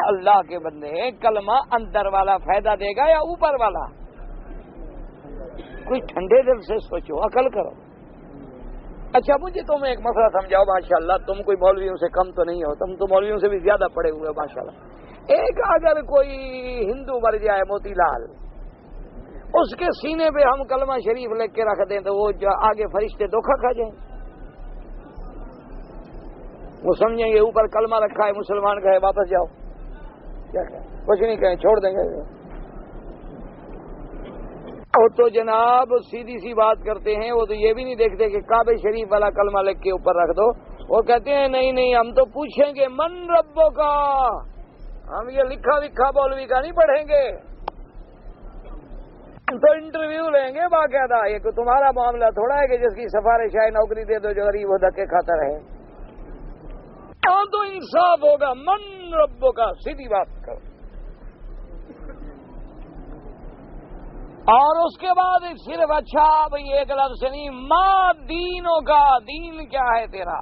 اللہ کے بندے، کلمہ اندر والا فائدہ دے گا یا اوپر والا؟ کوئی ٹھنڈے دل سے سوچو، عقل کرو۔ اچھا مجھے تم ایک مسئلہ سمجھاؤ، ماشاءاللہ تم کوئی مولویوں سے کم تو نہیں ہو، تم تو مولویوں سے بھی زیادہ پڑے ہوئے ہو ماشاءاللہ۔ ایک اگر کوئی ہندو مر جائے موتی لال، اس کے سینے پہ ہم کلمہ شریف لکھ کے رکھ دیں تو وہ جو آگے فرشتے دھوکہ کھا جائیں، وہ سمجھیں گے اوپر کلمہ رکھا ہے، مسلمان کہے واپس جاؤ، کیا کہیں؟ کچھ نہیں کہیں، چھوڑ دیں گے۔ وہ تو جناب سیدھی سی بات کرتے ہیں، وہ تو یہ بھی نہیں دیکھتے کہ کعبہ شریف والا کلمہ لکھ کے اوپر رکھ دو، وہ کہتے ہیں نہیں نہیں ہم تو پوچھیں گے من ربو کا، ہم یہ لکھا وکھا مولوی کا نہیں پڑھیں گے، تو انٹرویو لیں گے باقاعدہ۔ یہ کہ تمہارا معاملہ تھوڑا ہے کہ جس کی سفارش آئے نوکری دے دو جو غریب وہ دھکے کھاتا رہے، تو انصاف ہوگا، من ربو کا، سیدھی بات کرو۔ اور اس کے بعد صرف اچھا بھئی ایک لفظ نہیں، ماں دینوں کا، دین کیا ہے تیرا؟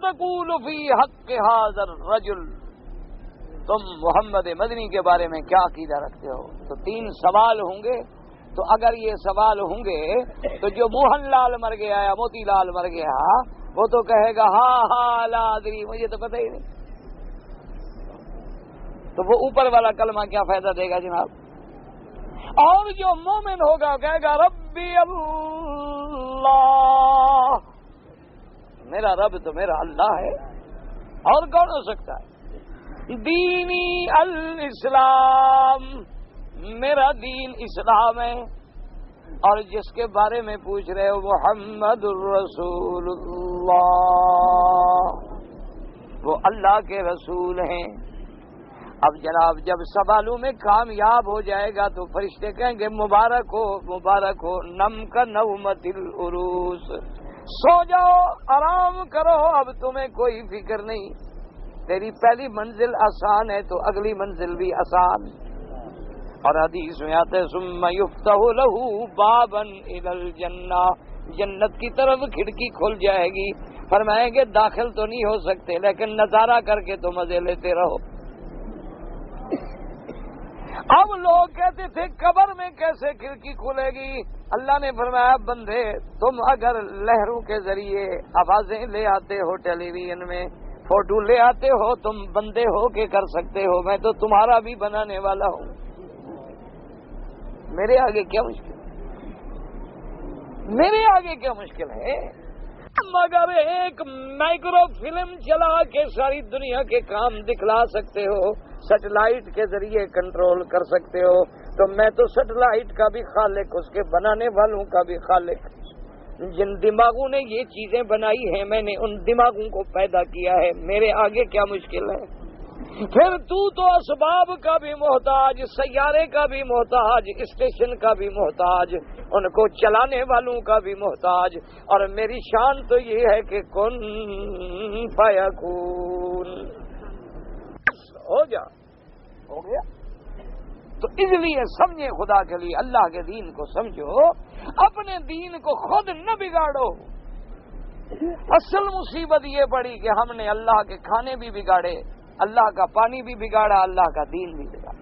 تقول فی حق حاضر رجل، تم محمد مدنی کے بارے میں کیا عقیدہ رکھتے ہو؟ تو 3 سوال ہوں گے، تو اگر یہ سوال ہوں گے تو جو موہن لال مر گیا یا موتی لال مر گیا وہ تو کہے گا ہاں ہاں لا ادری، مجھے تو پتہ ہی نہیں، تو وہ اوپر والا کلمہ کیا فائدہ دے گا جناب؟ اور جو مومن ہوگا کہے گا ربی اللہ، میرا رب تو میرا اللہ ہے، اور کون ہو سکتا ہے؟ دینی الاسلام، میرا دین اسلام ہے، اور جس کے بارے میں پوچھ رہے ہو محمد الرسول اللہ، وہ اللہ کے رسول ہیں۔ اب جناب جب سوالوں میں کامیاب ہو جائے گا تو فرشتے کہیں گے مبارک ہو مبارک ہو، نم کا نومت العروس، سو جاؤ آرام کرو، اب تمہیں کوئی فکر نہیں، تیری پہلی منزل آسان ہے تو اگلی منزل بھی آسان۔ اور حدیث میں آتے ثم یفتح لہ بابا الی الجنہ، جنت کی طرف کھڑکی کھل جائے گی، فرمائیں گے داخل تو نہیں ہو سکتے لیکن نظارہ کر کے تو مزے لیتے رہو۔ اب لوگ کہتے تھے قبر میں کیسے کھڑکی کھلے گی؟ اللہ نے فرمایا بندے تم اگر لہروں کے ذریعے آوازیں لے آتے ہو، ٹیلی ویژن میں فوٹو لے آتے ہو، تم بندے ہو کے کر سکتے ہو، میں تو تمہارا بھی بنانے والا ہوں، میرے آگے کیا مشکل، میرے آگے کیا مشکل ہے؟ مگر ایک مائکرو فلم چلا کے ساری دنیا کے کام دکھلا سکتے ہو، سیٹلائٹ کے ذریعے کنٹرول کر سکتے ہو، تو میں تو سیٹلائٹ کا بھی خالق، اس کے بنانے والوں کا بھی خالق، جن دماغوں نے یہ چیزیں بنائی ہیں میں نے ان دماغوں کو پیدا کیا ہے، میرے آگے کیا مشکل ہے؟ پھر تو اسباب کا بھی محتاج، سیارے کا بھی محتاج، اسٹیشن کا بھی محتاج، ان کو چلانے والوں کا بھی محتاج، اور میری شان تو یہ ہے کہ کن فیکون، ہو جا، ہو گیا۔ تو اس لیے سمجھے، خدا کے لیے اللہ کے دین کو سمجھو، اپنے دین کو خود نہ بگاڑو۔ اصل مصیبت یہ پڑی کہ ہم نے اللہ کے کھانے بھی بگاڑے، اللہ کا پانی بھی بگاڑا، اللہ کا دین بھی بگاڑا۔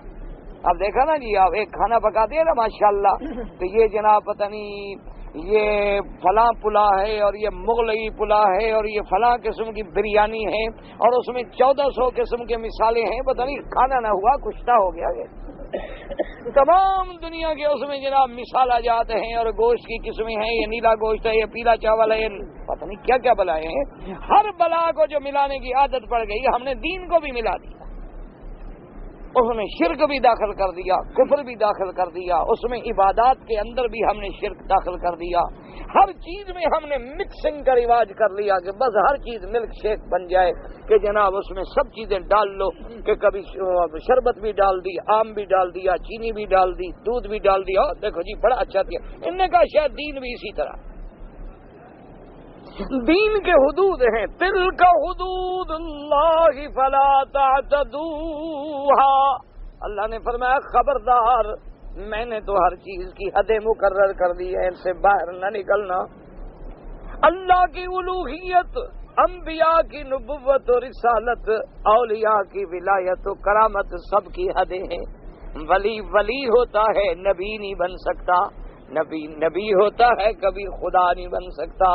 اب دیکھا نا جی، آپ ایک کھانا پکاتے ہیں نا ماشاءاللہ، تو یہ جناب پتہ نہیں یہ فلاں پلا ہے اور یہ مغلئی پلا ہے اور یہ فلاں قسم کی بریانی ہے اور اس میں 1400 قسم کے مثالیں ہیں، پتہ نہیں کھانا نہ ہوا کشتہ ہو گیا ہے۔ تمام دنیا کے اس میں جناب مثال جات ہیں اور گوشت کی قسمیں ہیں، یہ نیلا گوشت ہے، یہ پیلا چاول ہے، یہ پتہ نہیں کیا کیا بلائیں ہیں۔ ہر بلا کو جو ملانے کی عادت پڑ گئی، ہم نے دین کو بھی ملا دیا، اس میں شرک بھی داخل کر دیا، کفر بھی داخل کر دیا، اس میں عبادات کے اندر بھی ہم نے شرک داخل کر دیا، ہر چیز میں ہم نے مکسنگ کا رواج کر لیا کہ بس ہر چیز ملک شیک بن جائے، کہ جناب اس میں سب چیزیں ڈال لو، کہ کبھی شربت بھی ڈال دی، آم بھی ڈال دیا، چینی بھی ڈال دی، دودھ بھی ڈال دیا، دیکھو جی بڑا اچھا کیا۔ ان نے کہا شاید دین بھی اسی طرح، دین کے حدود ہیں، تلک حدود اللہ فلا تعتدوها، اللہ نے فرمایا خبردار، میں نے تو ہر چیز کی حدیں مقرر کر دی ہے، ان سے باہر نہ نکلنا۔ اللہ کی الوہیت، انبیاء کی نبوت و رسالت، اولیاء کی ولایت و کرامت، سب کی حدیں ہیں۔ ولی ولی ہوتا ہے، نبی نہیں بن سکتا، نبی نبی ہوتا ہے، کبھی خدا نہیں بن سکتا،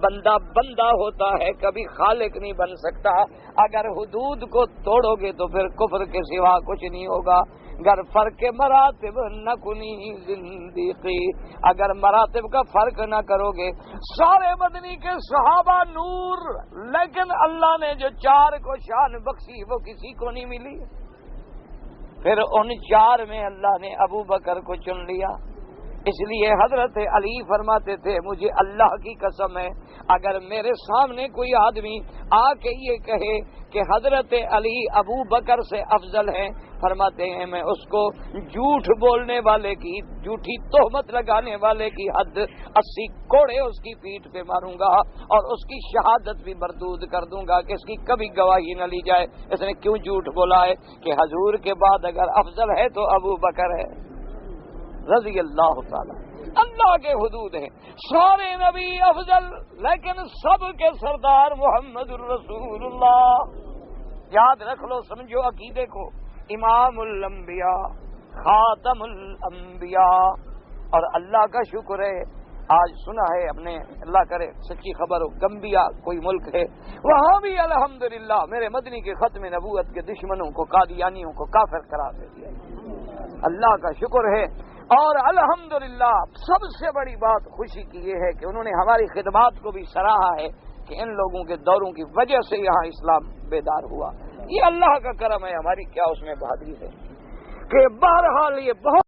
بندہ بندہ ہوتا ہے، کبھی خالق نہیں بن سکتا۔ اگر حدود کو توڑو گے تو پھر کفر کے سوا کچھ نہیں ہوگا۔ گر فرق مراتب نہ کنی زندگی، اگر مراتب کا فرق نہ کرو گے، سارے مدنی کے صحابہ نور، لیکن اللہ نے جو 4 کو شان بخشی وہ کسی کو نہیں ملی۔ پھر ان 4 میں اللہ نے ابو بکر کو چن لیا، اس لیے حضرت علی فرماتے تھے مجھے اللہ کی قسم ہے، اگر میرے سامنے کوئی آدمی آ کے یہ کہے کہ حضرت علی ابو بکر سے افضل ہیں، فرماتے ہیں میں اس کو جھوٹ بولنے والے کی، جھوٹی تہمت لگانے والے کی حد 80 کوڑے اس کی پیٹھ پہ ماروں گا اور اس کی شہادت بھی مردود کر دوں گا کہ اس کی کبھی گواہی نہ لی جائے۔ اس نے کیوں جھوٹ بولا ہے کہ حضور کے بعد اگر افضل ہے تو ابو بکر ہے رضی اللہ تعالی۔ اللہ کے حدود ہیں، سارے نبی افضل، لیکن سب کے سردار محمد الرسول اللہ۔ یاد رکھ لو، سمجھو عقیدے کو، امام الانبیاء، خاتم الانبیاء۔ اور اللہ کا شکر ہے، آج سنا ہے اپنے، اللہ کرے سچی خبر ہو، گمبیا کوئی ملک ہے، وہاں بھی الحمدللہ میرے مدنی کے ختم نبوت کے دشمنوں کو، قادیانیوں کو کافر قرار دے دیا۔ اللہ کا شکر ہے۔ اور الحمدللہ سب سے بڑی بات خوشی کی یہ ہے کہ انہوں نے ہماری خدمات کو بھی سراہا ہے کہ ان لوگوں کے دوروں کی وجہ سے یہاں اسلام بیدار ہوا۔ یہ اللہ کا کرم ہے، ہماری کیا اس میں بہادری ہے کہ بہرحال یہ بہت